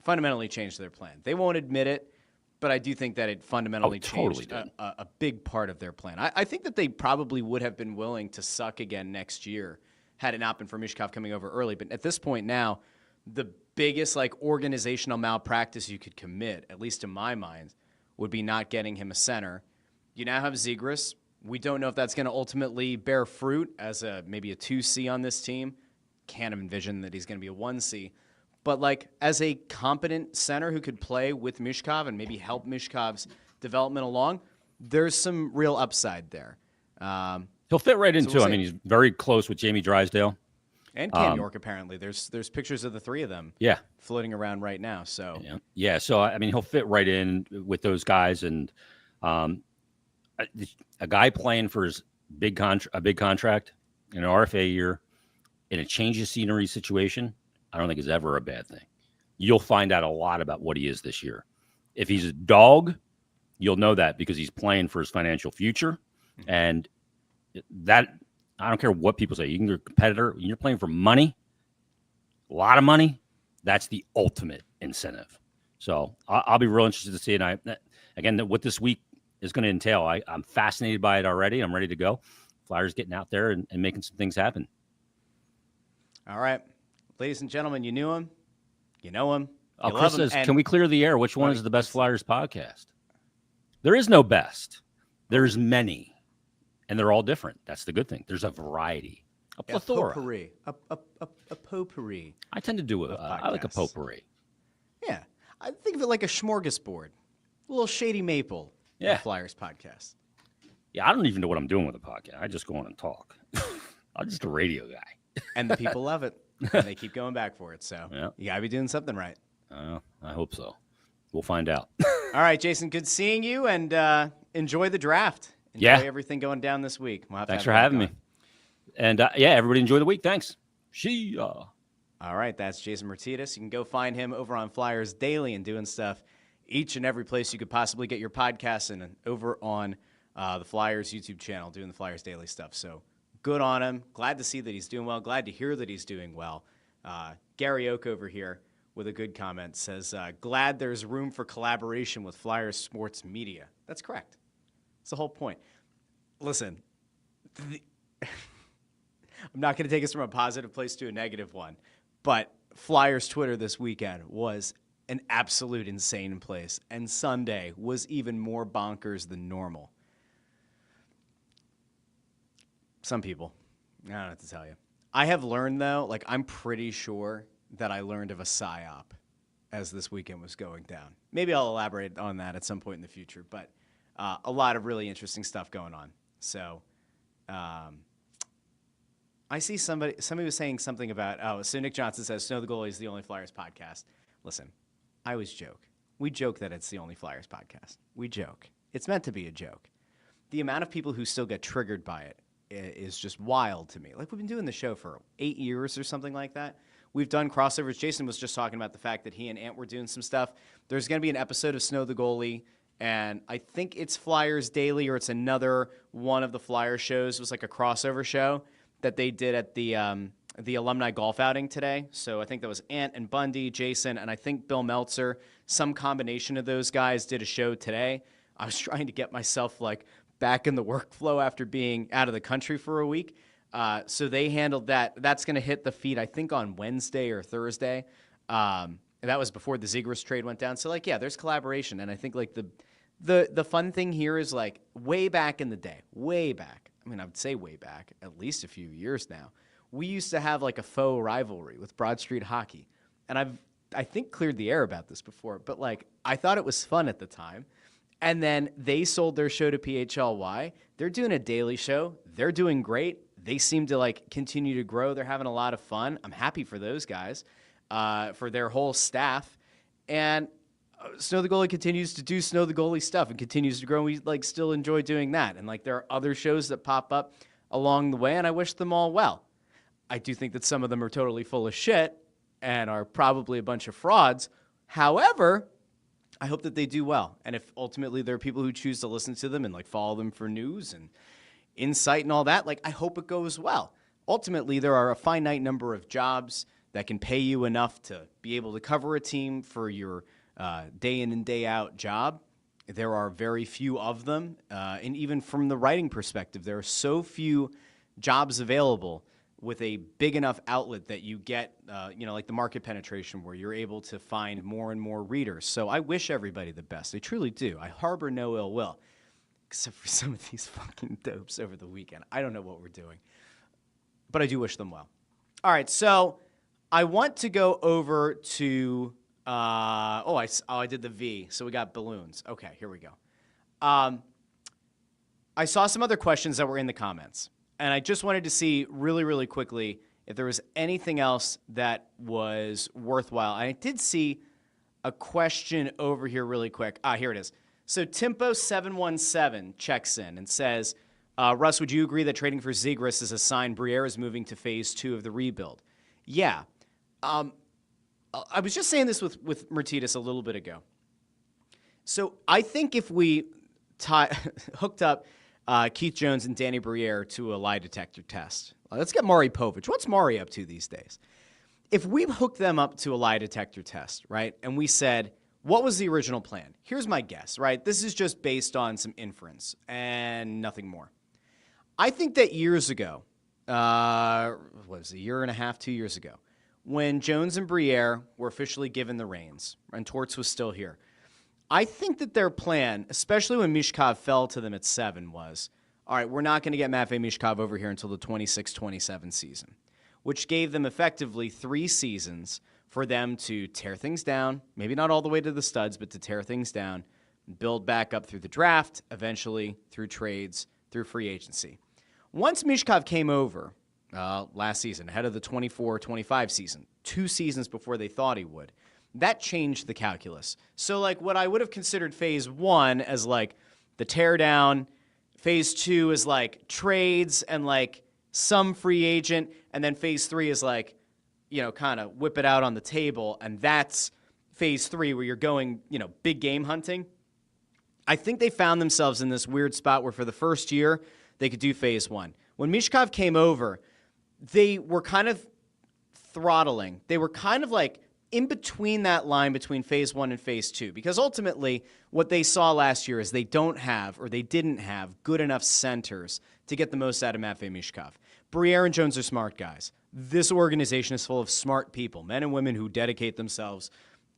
fundamentally changed their plan. They won't admit it, but I do think that it fundamentally changed a big part of their plan. I think that they probably would have been willing to suck again next year had it not been for Mishkov coming over early. But at this point now, the biggest organizational malpractice you could commit, at least in my mind, would be not getting him a center. You now have Zegras. We don't know if that's going to ultimately bear fruit as maybe a 2C on this team. Can't envision that he's going to be a 1C. But as a competent center who could play with Mishkov and maybe help Mishkov's development along, there's some real upside there. He'll fit right in, too. I mean, he's very close with Jamie Drysdale. And Cam York, apparently. There's pictures of the three of them floating around right now. So yeah. So, I mean, he'll fit right in with those guys. And a guy playing for his big contract in an RFA year in a change of scenery situation, I don't think is ever a bad thing. You'll find out a lot about what he is this year. If he's a dog, you'll know that because he's playing for his financial future. And that, I don't care what people say. You're a competitor. You're playing for money, a lot of money. That's the ultimate incentive. So I'll be real interested to see. And what this week is going to entail. I'm fascinated by it already. I'm ready to go. Flyers getting out there and making some things happen. All right. Ladies and gentlemen, you knew him. You know him. You Chris says, can we clear the air? Which one is the best Flyers podcast? There is no best. There's many. And they're all different. That's the good thing. There's a variety, a plethora. A potpourri. I tend to do I like a potpourri. Yeah. I think of it like a smorgasbord. A little Shady Maple. Yeah. Flyers podcast. Yeah, I don't even know what I'm doing with a podcast. I just go on and talk. I'm just a radio guy. And the people love it. And they keep going back for it. So you got to be doing something right. I hope so. We'll find out. All right, Jason, good seeing you. And enjoy the draft. Enjoy everything going down this week. Thanks for having me. And everybody enjoy the week. Thanks. See ya. All right, that's Jason Martinez. You can go find him over on Flyers Daily and doing stuff each and every place you could possibly get your podcasts and over on the Flyers YouTube channel doing the Flyers Daily stuff. So good on him. Glad to see that he's doing well. Glad to hear that he's doing well. Gary Oak over here with a good comment says, glad there's room for collaboration with Flyers sports media. That's correct. That's the whole point. Listen, I'm not going to take us from a positive place to a negative one, but Flyers Twitter this weekend was an absolute insane place, and Sunday was even more bonkers than normal. Some people, I don't know what to tell you. I have learned, though, I'm pretty sure that I learned of a psyop as this weekend was going down. Maybe I'll elaborate on that at some point in the future, but a lot of really interesting stuff going on. So I see somebody was saying something about, so Nick Johnson says, Snow the Goalie is the only Flyers podcast. Listen, I always joke. We joke that it's the only Flyers podcast. We joke. It's meant to be a joke. The amount of people who still get triggered by it is just wild to me. We've been doing the show for 8 years or something like that. We've done crossovers. Jason was just talking about the fact that he and Ant were doing some stuff. There's going to be an episode of Snow the Goalie, and I think it's Flyers Daily or it's another one of the Flyers shows. It was like a crossover show that they did at the alumni golf outing today. So I think that was Ant and Bundy, Jason, and I think Bill Meltzer. Some combination of those guys did a show today. I was trying to get myself back in the workflow after being out of the country for a week. So they handled that. That's going to hit the feed, I think, on Wednesday or Thursday. That was before the Zegras trade went down. So, there's collaboration. And I think, the fun thing here is, way back in the day, way back. I mean, I would say way back, at least a few years now. We used to have, a faux rivalry with Broad Street Hockey. And I think, cleared the air about this before. But, I thought it was fun at the time. And then they sold their show to PHLY. They're doing a daily show. They're doing great. They seem to continue to grow. They're having a lot of fun. I'm happy for those guys, for their whole staff. And Snow the Goalie continues to do Snow the Goalie stuff and continues to grow. And we still enjoy doing that. And there are other shows that pop up along the way, and I wish them all well. I do think that some of them are totally full of shit and are probably a bunch of frauds. However, I hope that they do well. And if ultimately there are people who choose to listen to them and follow them for news and insight and all that, I hope it goes well. Ultimately, there are a finite number of jobs that can pay you enough to be able to cover a team for your day in and day out job. There are very few of them. And even from the writing perspective, there are so few jobs available with a big enough outlet that you get, the market penetration where you're able to find more and more readers. So I wish everybody the best. I truly do. I harbor no ill will, except for some of these fucking dopes over the weekend. I don't know what we're doing, but I do wish them well. All right, so I want to go over to, I did the V, so we got balloons. Okay, here we go. I saw some other questions that were in the comments, and I just wanted to see really, really quickly if there was anything else that was worthwhile. I did see a question over here really quick. Here it is. So Timpo717 checks in and says, Russ, would you agree that trading for Zegras is a sign Briere is moving to phase 2 of the rebuild? Yeah. I was just saying this with Mertitas a little bit ago. So I think if we hooked up Keith Jones and Danny Briere to a lie detector test. Let's get Maury Povich. What's Maury up to these days? If we hooked them up to a lie detector test, right, and we said, what was the original plan? Here's my guess, right? This is just based on some inference and nothing more. I think that years ago, what was it, a year and a half, 2 years ago, when Jones and Briere were officially given the reins and Torts was still here, I think that their plan, especially when Mishkov fell to them at 7, was, all right, we're not going to get Matvei Mishkov over here until the 26-27 season, which gave them effectively 3 seasons for them to tear things down, maybe not all the way to the studs, but to tear things down, build back up through the draft, eventually through trades, through free agency. Once Mishkov came over last season, ahead of the 24-25 season, 2 seasons before they thought he would, that changed the calculus. So, what I would have considered phase 1 as, the teardown, phase 2 is, trades and, some free agent, and then phase 3 is, kind of whip it out on the table, and that's phase 3 where you're going, big game hunting. I think they found themselves in this weird spot where for the first year, they could do phase 1. When Mishkov came over, they were kind of throttling. They were kind of in between that line between phase 1 and phase 2, because ultimately what they saw last year is they didn't have good enough centers to get the most out of Matvei Mishkov. Briere and Jones are smart guys. This organization is full of smart people, men and women who dedicate themselves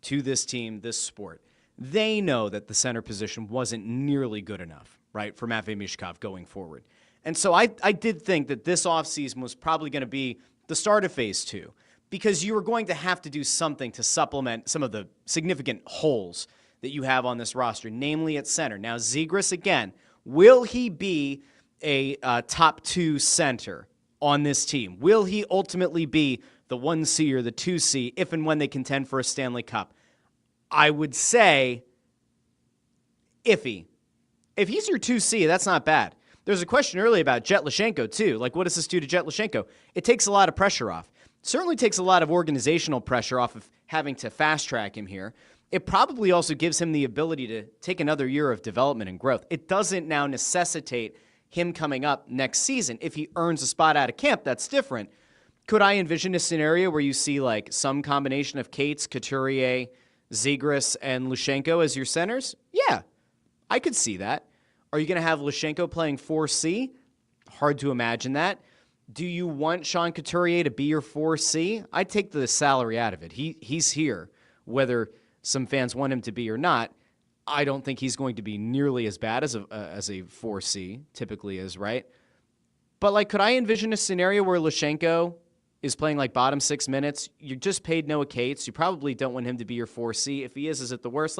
to this team, this sport. They know that the center position wasn't nearly good enough, right, for Matvei Mishkov going forward. And so I did think that this offseason was probably going to be the start of phase 2, because you were going to have to do something to supplement some of the significant holes that you have on this roster, namely at center. Now, Zegras, again, will he be a top 2 center on this team? Will he ultimately be the 1C or the 2C if and when they contend for a Stanley Cup? I would say iffy. If he's your 2C, that's not bad. There's a question earlier about Jet Lashenko, too. What does this do to Jet Lashenko? It takes a lot of pressure off. Certainly takes a lot of organizational pressure off of having to fast-track him here. It probably also gives him the ability to take another year of development and growth. It doesn't now necessitate him coming up next season. If he earns a spot out of camp, that's different. Could I envision a scenario where you see some combination of Cates, Couturier, Zegras, and Lashenko as your centers? Yeah, I could see that. Are you going to have Lashenko playing 4C? Hard to imagine that. Do you want Sean Couturier to be your 4C? I'd take the salary out of it. He's here, whether some fans want him to be or not. I don't think he's going to be nearly as bad as a 4C typically is, right? But could I envision a scenario where Lashenko is playing bottom 6 minutes? You just paid Noah Cates. You probably don't want him to be your 4C. If he is it the worst?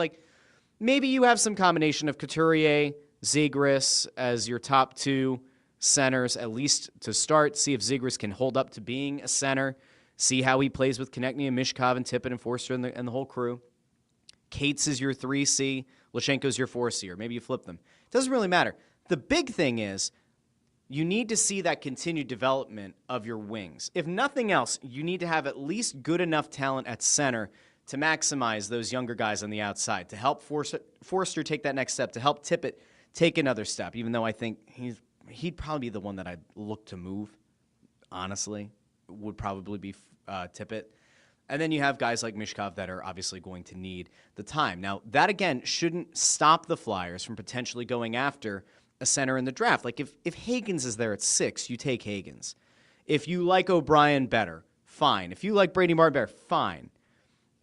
Maybe you have some combination of Couturier, Zegras as your top 2 centers, at least to start. See if Zegras can hold up to being a center. See how he plays with Konechny and Mishkov and Tippett and Forster and the whole crew. Cates is your 3C, Lashenko's your 4C, or maybe you flip them. It doesn't really matter. The big thing is you need to see that continued development of your wings. If nothing else, you need to have at least good enough talent at center to maximize those younger guys on the outside, to help Forster take that next step, to help Tippett take another step, even though I think he'd probably be the one that I'd look to move, honestly, would probably be Tippett. And then you have guys like Mishkov that are obviously going to need the time. Now, that, again, shouldn't stop the Flyers from potentially going after a center in the draft. Like, if Higgins is there at 6, you take Higgins. If you like O'Brien better, fine. If you like Brady Martin better, fine.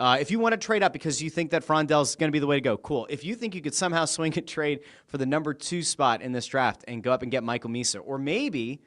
If you want to trade up because you think that Frondell's going to be the way to go, cool. If you think you could somehow swing a trade for the number 2 spot in this draft and go up and get Michael Misa, or maybe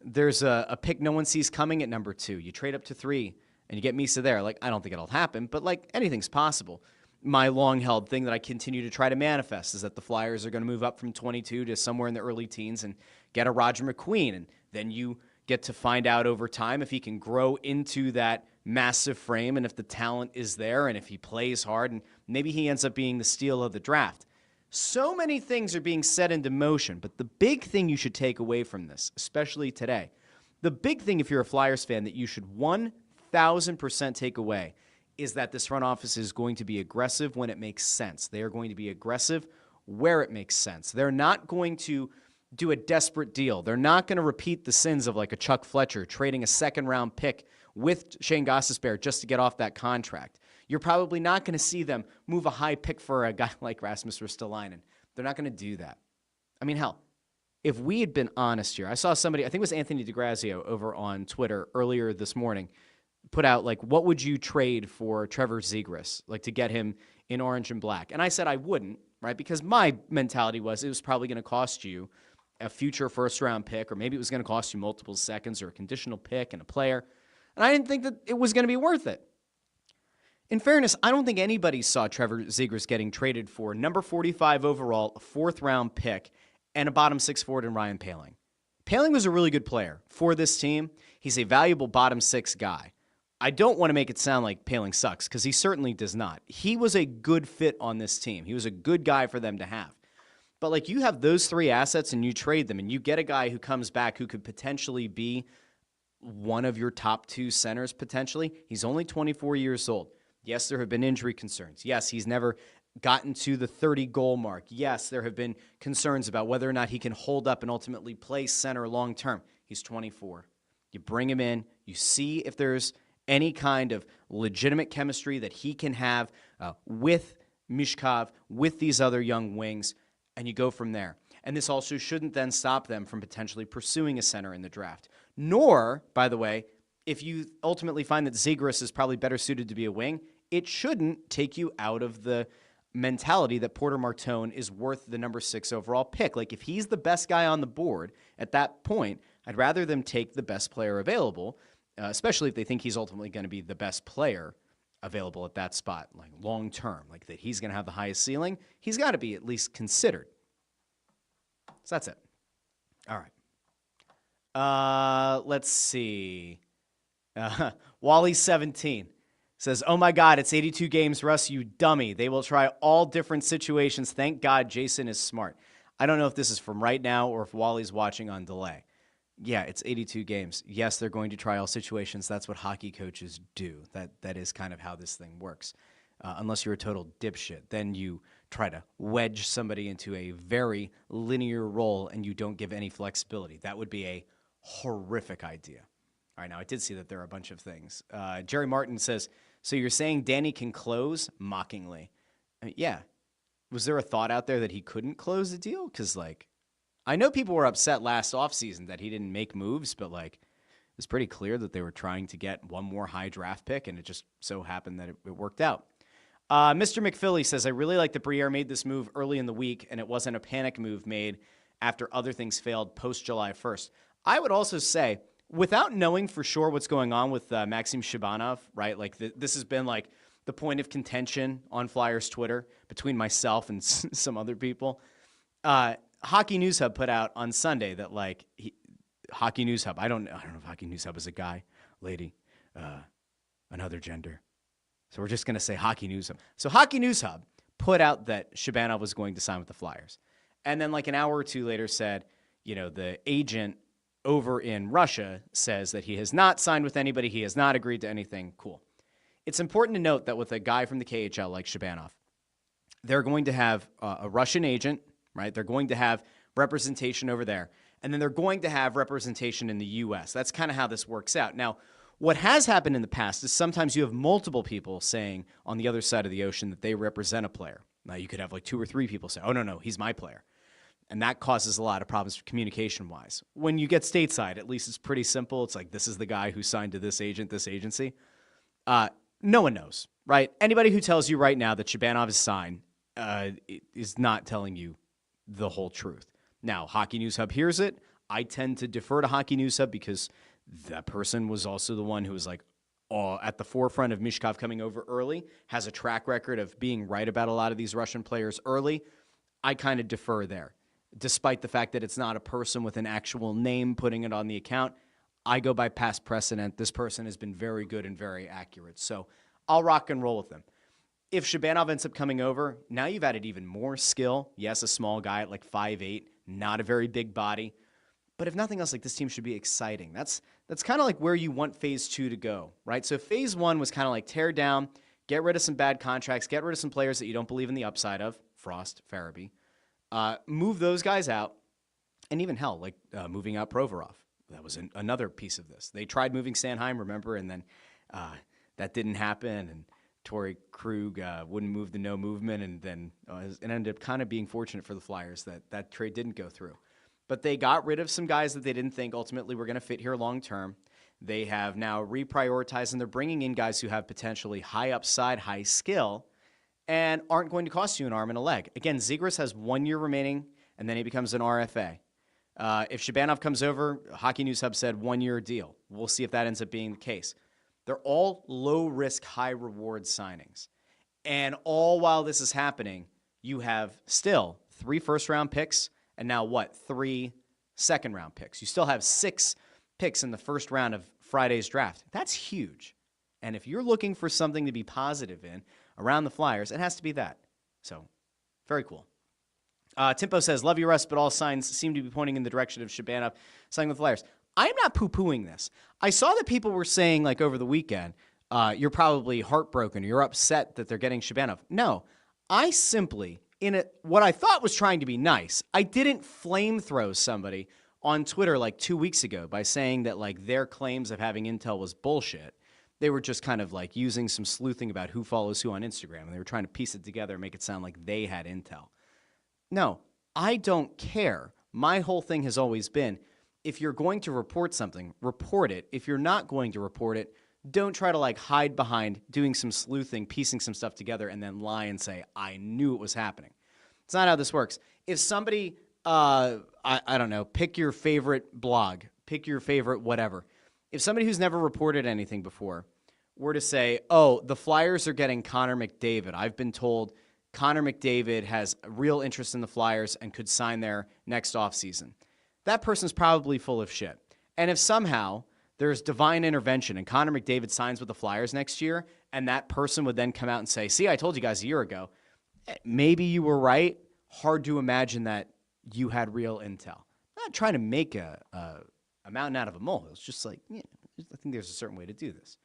there's a pick no one sees coming at number 2. You trade up to 3 and you get Misa there. Like, I don't think it'll happen, but like anything's possible. My long-held thing that I continue to try to manifest is that the Flyers are going to move up from 22 to somewhere in the early teens and get a Roger McQueen, and then you get to find out over time if he can grow into that massive frame and if the talent is there and if he plays hard, and maybe he ends up being the steal of the draft. So many things are being set into motion, but the big thing you should take away from this, especially today, the big thing if you're a Flyers fan that you should 1,000% take away is that this front office is going to be aggressive when it makes sense. They are going to be aggressive where it makes sense. They're not going to do a desperate deal. They're not going to repeat the sins of like a Chuck Fletcher trading a second-round pick with Shane Gostisbehere just to get off that contract. You're probably not going to see them move a high pick for a guy like Rasmus Ristolainen. They're not going to do that. I mean, hell, if we had been honest here, I saw somebody, I think it was Anthony DeGrazio over on Twitter earlier this morning, put out, like, what would you trade for Trevor Zegras, like, to get him in orange and black? And I said I wouldn't, right, because my mentality was it was probably going to cost you a future first-round pick, or maybe it was going to cost you multiple seconds or a conditional pick and a player. And I didn't think that it was going to be worth it. In fairness, I don't think anybody saw Trevor Zegras getting traded for number 45 overall, a fourth-round pick, and a bottom 6 forward in Ryan Poehling. Poehling was a really good player for this team. He's a valuable bottom 6 guy. I don't want to make it sound like Poehling sucks, because he certainly does not. He was a good fit on this team. He was a good guy for them to have. But like, you have those 3 assets and you trade them and you get a guy who comes back who could potentially be one of your top 2 centers potentially. He's only 24 years old. Yes, there have been injury concerns. Yes, he's never gotten to the 30-goal mark. Yes, there have been concerns about whether or not he can hold up and ultimately play center long term. He's 24. You bring him in. You see if there's any kind of legitimate chemistry that he can have with Mishkov, with these other young wings, and you go from there. And this also shouldn't then stop them from potentially pursuing a center in the draft. Nor, by the way, if you ultimately find that Zegras is probably better suited to be a wing, it shouldn't take you out of the mentality that Porter Martone is worth the number 6 overall pick. Like, if he's the best guy on the board at that point, I'd rather them take the best player available, especially if they think he's ultimately going to be the best player available at that spot, like long term, like that he's going to have the highest ceiling. He's got to be at least considered. So that's it. All right. Let's see. Wally17 says, "Oh my God, it's 82 games, Russ, you dummy. They will try all different situations. Thank God Jason is smart." I don't know if this is from right now or if Wally's watching on delay. Yeah, it's 82 games. Yes, they're going to try all situations. That's what hockey coaches do. That is kind of how this thing works. Unless you're a total dipshit, then you try to wedge somebody into a very linear role and you don't give any flexibility. That would be a horrific idea. All right, now I did see that there are a bunch of things. Jerry Martin says, "So you're saying Danny can close?" Mockingly. Yeah. Was there a thought out there that he couldn't close the deal? Because, like, I know people were upset last offseason that he didn't make moves, but, like, it was pretty clear that they were trying to get one more high draft pick, and it just so happened that it worked out. Mr. McPhilly says, "I really like that Briere made this move early in the week, and it wasn't a panic move made after other things failed post-July 1st. I would also say, without knowing for sure what's going on with Maxim Shabanov, right, like this has been like the point of contention on Flyers Twitter between myself and some other people. Hockey News Hub put out on Sunday that, like, Hockey News Hub, I don't know if Hockey News Hub is a guy, lady, another gender. So we're just going to say Hockey News Hub. So Hockey News Hub put out that Shabanov was going to sign with the Flyers. And then like an hour or two later said, the agent over in Russia says that he has not signed with anybody. He has not agreed to anything. Cool. It's important to note that with a guy from the KHL like Shabanov, they're going to have a Russian agent, right? They're going to have representation over there. And then they're going to have representation in the U.S. That's kind of how this works out. Now, what has happened in the past is sometimes you have multiple people saying on the other side of the ocean that they represent a player. Now, you could have like 2 or 3 people say, oh, no, he's my player. And that causes a lot of problems communication-wise. When you get stateside, at least it's pretty simple. It's like, this is the guy who signed to this agent, this agency. No one knows, right? Anybody who tells you right now that Shabanov is signed is not telling you the whole truth. Now, Hockey News Hub hears it. I tend to defer to Hockey News Hub because that person was also the one who was like at the forefront of Mishkov coming over early, has a track record of being right about a lot of these Russian players early. I kind of defer there. Despite the fact that it's not a person with an actual name putting it on the account, I go by past precedent. This person has been very good and very accurate. So I'll rock and roll with them. If Shabanov ends up coming over, now you've added even more skill. Yes, a small guy at like 5'8", not a very big body. But if nothing else, like this team should be exciting. That's kind of like where you want phase 2 to go, right? So phase 1 was kind of like tear down, get rid of some bad contracts, get rid of some players that you don't believe in the upside of, Frost, Farabee, move those guys out, and even hell, like moving out Provorov. That was another piece of this. They tried moving Sanheim, remember, and then that didn't happen, and Torrey Krug wouldn't move the no movement, and then it ended up kind of being fortunate for the Flyers that trade didn't go through. But they got rid of some guys that they didn't think ultimately were going to fit here long term. They have now reprioritized, and they're bringing in guys who have potentially high upside, high skill, and aren't going to cost you an arm and a leg. Again, Zegras has 1 year remaining, and then he becomes an RFA. If Shabanov comes over, Hockey News Hub said 1 year deal. We'll see if that ends up being the case. They're all low-risk, high-reward signings. And all while this is happening, you have still 3 first-round picks and now 3 second-round picks. You still have 6 picks in the first round of Friday's draft. That's huge. And if you're looking for something to be positive in around the Flyers, it has to be that. So, very cool. Timpo says, love you, Russ, but all signs seem to be pointing in the direction of Shabanov signing with the Flyers. I'm not poo-pooing this. I saw that people were saying, like, over the weekend, you're probably heartbroken, you're upset that they're getting Shabanov. No, I simply, what I thought was trying to be nice, I didn't flamethrow somebody on Twitter like 2 weeks ago by saying that, like, their claims of having intel was bullshit. They were just kind of, like, using some sleuthing about who follows who on Instagram, and they were trying to piece it together and make it sound like they had intel. No, I don't care. My whole thing has always been, if you're going to report something, report it. If you're not going to report it, don't try to like hide behind doing some sleuthing, piecing some stuff together, and then lie and say, I knew it was happening. It's not how this works. If somebody, I don't know, pick your favorite blog, pick your favorite whatever. If somebody who's never reported anything before were to say, oh, the Flyers are getting Connor McDavid, I've been told Connor McDavid has a real interest in the Flyers and could sign there next offseason. That person's probably full of shit. And if somehow there's divine intervention and Connor McDavid signs with the Flyers next year, and that person would then come out and say, see, I told you guys a year ago, maybe you were right. Hard to imagine that you had real intel. I'm not trying to make a mountain out of a molehill. It's just like, I think there's a certain way to do this.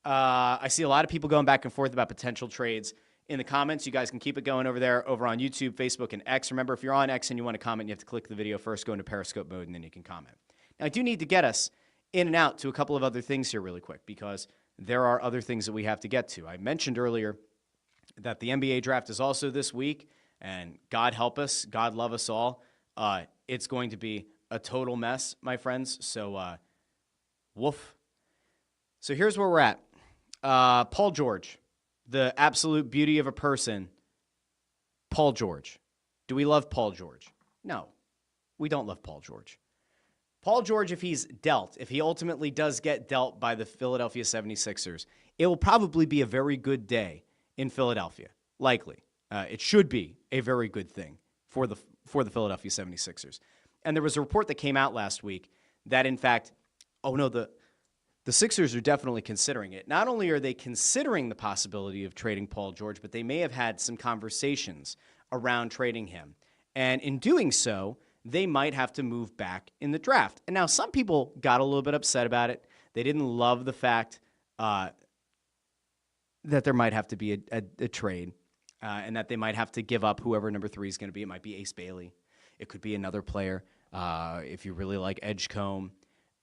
I see a lot of people going back and forth about potential trades in the comments. You guys can keep it going over there, over on YouTube, Facebook, and X. Remember, if you're on X and you want to comment, you have to click the video first, go into Periscope mode, and then you can comment. Now, I do need to get us in and out to a couple of other things here really quick because there are other things that we have to get to. I mentioned earlier that the NBA draft is also this week, and God help us, God love us all. It's going to be a total mess, my friends, so woof. So here's where we're at. Paul George. The absolute beauty of a person, Paul George. Do we love Paul George? No, we don't love Paul George. Paul George, if he's dealt, if he ultimately does get dealt by the Philadelphia 76ers, it will probably be a very good day in Philadelphia, likely. It should be a very good thing for the Philadelphia 76ers. And there was a report that came out last week that, in fact, the the Sixers are definitely considering it. Not only are they considering the possibility of trading Paul George, but they may have had some conversations around trading him. And in doing so, they might have to move back in the draft. And now some people got a little bit upset about it. They didn't love the fact that there might have to be a trade and that they might have to give up whoever number 3 is going to be. It might be Ace Bailey. It could be another player. If you really like Edgecombe,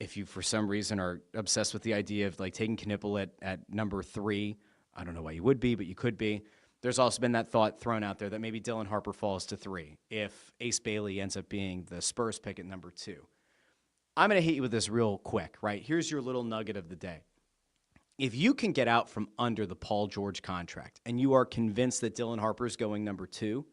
if you for some reason are obsessed with the idea of like taking Knippel at number 3, I don't know why you would be, but you could be. There's also been that thought thrown out there that maybe Dylan Harper falls to 3 if Ace Bailey ends up being the Spurs pick at number 2. I'm going to hit you with this real quick, right? Here's your little nugget of the day. If you can get out from under the Paul George contract and you are convinced that Dylan Harper is going number 2,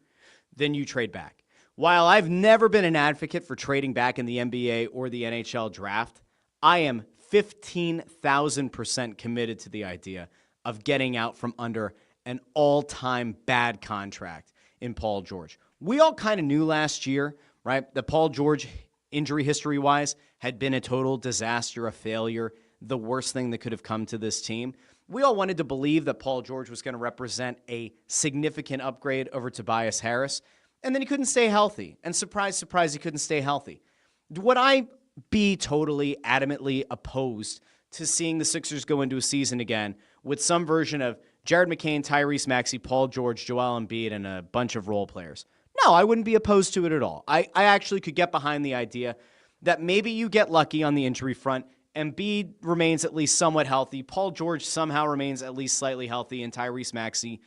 then you trade back. While I've never been an advocate for trading back in the NBA or the NHL draft, I am 15,000% committed to the idea of getting out from under an all-time bad contract in Paul George. We all kind of knew last year, right, that Paul George, injury history-wise, had been a total disaster, a failure, the worst thing that could have come to this team. We all wanted to believe that Paul George was going to represent a significant upgrade over Tobias Harris, and then he couldn't stay healthy. And surprise, surprise, he couldn't stay healthy. Would I be totally adamantly opposed to seeing the Sixers go into a season again with some version of Jared McCain, Tyrese Maxey, Paul George, Joel Embiid, and a bunch of role players? No, I wouldn't be opposed to it at all. I actually could get behind the idea that maybe you get lucky on the injury front. Embiid remains at least somewhat healthy. Paul George somehow remains at least slightly healthy, and Tyrese Maxey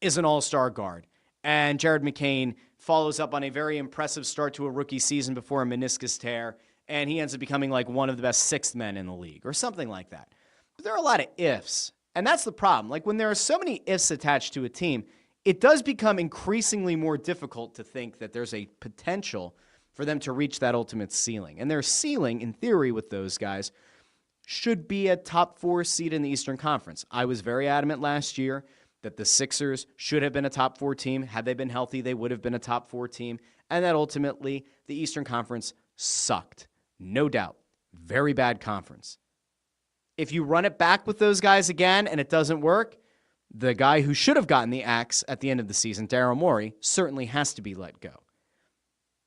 is an all-star guard. And Jared McCain follows up on a very impressive start to a rookie season before a meniscus tear, and he ends up becoming like one of the best sixth men in the league or something like that. But there are a lot of ifs, and that's the problem. Like when there are so many ifs attached to a team, it does become increasingly more difficult to think that there's a potential for them to reach that ultimate ceiling. And their ceiling, in theory, with those guys, should be a top 4 seed in the Eastern Conference. I was very adamant last year that the Sixers should have been a top 4 team. Had they been healthy, they would have been a top 4 team. And that ultimately, the Eastern Conference sucked. No doubt. Very bad conference. If you run it back with those guys again and it doesn't work, the guy who should have gotten the axe at the end of the season, Daryl Morey, certainly has to be let go.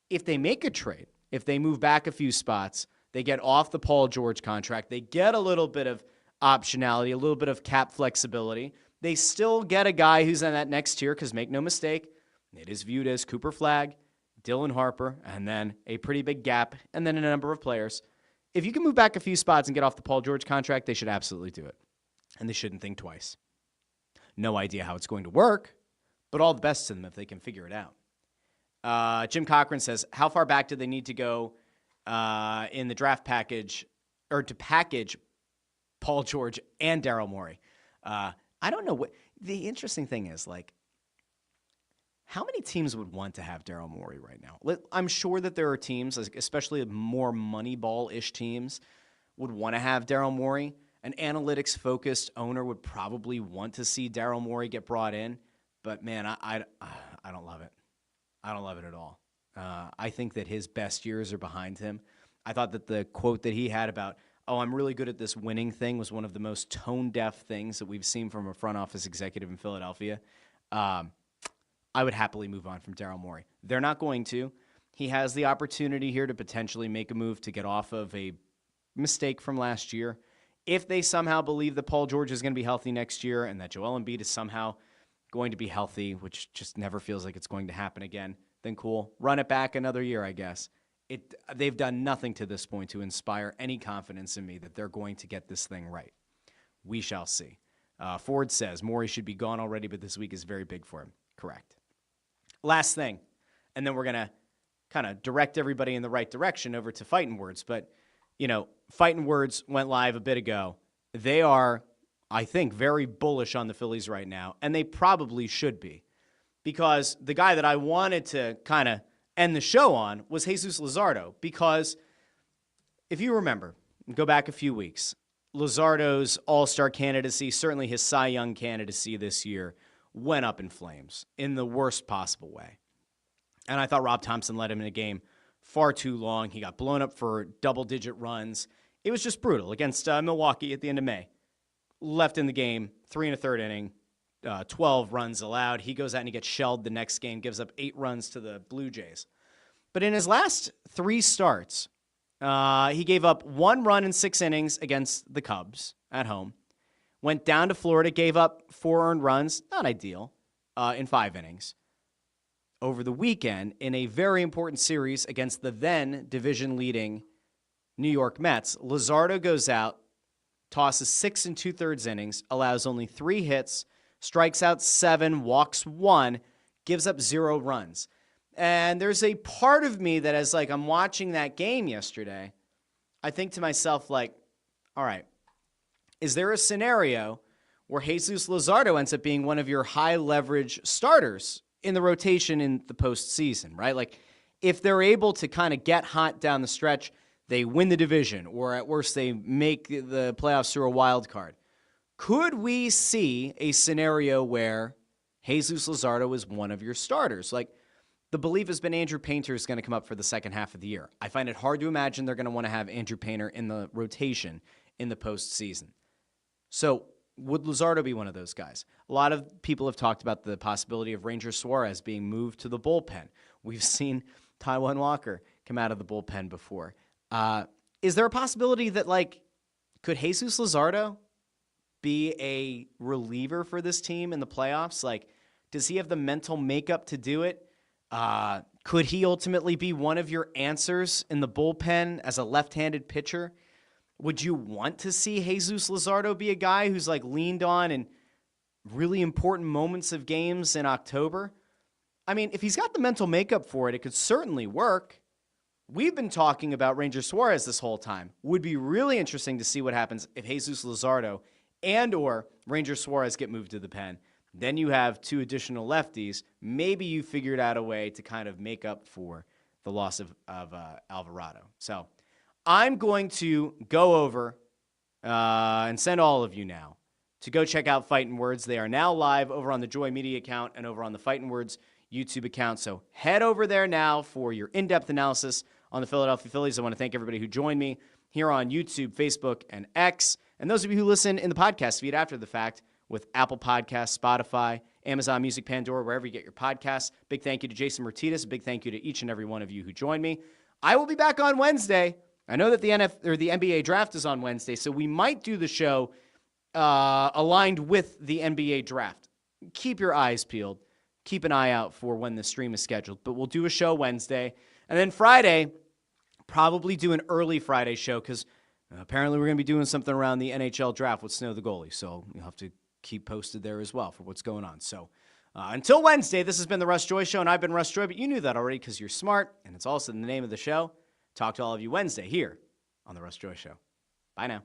If they make a trade, if they move back a few spots, they get off the Paul George contract, they get a little bit of optionality, a little bit of cap flexibility, they still get a guy who's in that next tier, because make no mistake, it is viewed as Cooper Flagg, Dylan Harper, and then a pretty big gap, and then a number of players. If you can move back a few spots and get off the Paul George contract, they should absolutely do it. And they shouldn't think twice. No idea how it's going to work, but all the best to them if they can figure it out. Jim Cochran says, how far back do they need to go in the draft package or to package Paul George and Daryl Morey? I don't know. The interesting thing is, like, how many teams would want to have Daryl Morey right now? I'm sure that there are teams, especially more Moneyball-ish teams, would want to have Daryl Morey. An analytics-focused owner would probably want to see Daryl Morey get brought in. But, man, I don't love it. I don't love it at all. I think that his best years are behind him. I thought that the quote that he had about, I'm really good at this winning thing was one of the most tone-deaf things that we've seen from a front office executive in Philadelphia. I would happily move on from Daryl Morey. They're not going to. He has the opportunity here to potentially make a move to get off of a mistake from last year. If they somehow believe that Paul George is going to be healthy next year and that Joel Embiid is somehow going to be healthy, which just never feels like it's going to happen again, then cool. Run it back another year, I guess. They've done nothing to this point to inspire any confidence in me that they're going to get this thing right. We shall see. Ford says, Morey should be gone already, but this week is very big for him. Correct. Last thing, and then we're going to kind of direct everybody in the right direction over to Phightin Words. But, Phightin Words went live a bit ago. They are, I think, very bullish on the Phillies right now, and they probably should be. Because the guy that I wanted to kind of end the show on was Jesus Luzardo. Because if you remember, go back a few weeks, Luzardo's all-star candidacy, certainly his Cy Young candidacy this year, went up in flames in the worst possible way. And I thought Rob Thompson led him in a game far too long. He got blown up for double-digit runs. It was just brutal against Milwaukee at the end of May. Left in the game, 3 1/3 inning, 12 runs allowed. He goes out and he gets shelled the next game, gives up 8 runs to the Blue Jays. But in his last 3 starts, he gave up 1 run in 6 innings against the Cubs at home. Went down to Florida, gave up 4 earned runs, not ideal, in 5 innings. Over the weekend, in a very important series against the then division-leading New York Mets, Luzardo goes out, tosses 6 2/3 innings, allows only 3 hits, strikes out 7, walks 1, gives up 0 runs. And there's a part of me that as I'm watching that game yesterday, I think to myself, all right, is there a scenario where Jesus Luzardo ends up being one of your high-leverage starters in the rotation in the postseason, right? If they're able to kind of get hot down the stretch, they win the division, or at worst, they make the playoffs through a wild card. Could we see a scenario where Jesus Luzardo is one of your starters? The belief has been Andrew Painter is going to come up for the second half of the year. I find it hard to imagine they're going to want to have Andrew Painter in the rotation in the postseason. So would Luzardo be one of those guys? A lot of people have talked about the possibility of Ranger Suarez being moved to the bullpen. We've seen Taijuan Walker come out of the bullpen before. Is there a possibility that, could Jesus Luzardo be a reliever for this team in the playoffs? Does he have the mental makeup to do it? Could he ultimately be one of your answers in the bullpen as a left-handed pitcher? Would you want to see Jesus Luzardo be a guy who's leaned on in really important moments of games in October? I mean, if he's got the mental makeup for it, it could certainly work. We've been talking about Ranger Suarez this whole time. Would be really interesting to see what happens if Jesus Luzardo and or Ranger Suarez get moved to the pen. Then you have 2 additional lefties. Maybe you figured out a way to kind of make up for the loss of Alvarado. So I'm going to go over and send all of you now to go check out Phightin Words. They are now live over on the Joy Media account and over on the Phightin Words YouTube account. So head over there now for your in-depth analysis on the Philadelphia Phillies. I want to thank everybody who joined me here on YouTube, Facebook, and X. And those of you who listen in the podcast feed after the fact with Apple Podcasts, Spotify, Amazon Music, Pandora, wherever you get your podcasts. Big thank you to Jason Martinez. A big thank you to each and every one of you who joined me. I will be back on Wednesday. I know that the NBA draft is on Wednesday, so we might do the show aligned with the NBA draft. Keep your eyes peeled. Keep an eye out for when the stream is scheduled. But we'll do a show Wednesday. And then Friday, probably do an early Friday show because apparently we're going to be doing something around the NHL draft with Snow the goalie. So you'll have to keep posted there as well for what's going on. So until Wednesday, this has been the Russ Joy Show, and I've been Russ Joy, but you knew that already because you're smart, and it's also the name of the show. Talk to all of you Wednesday here on the Russ Joy Show. Bye now.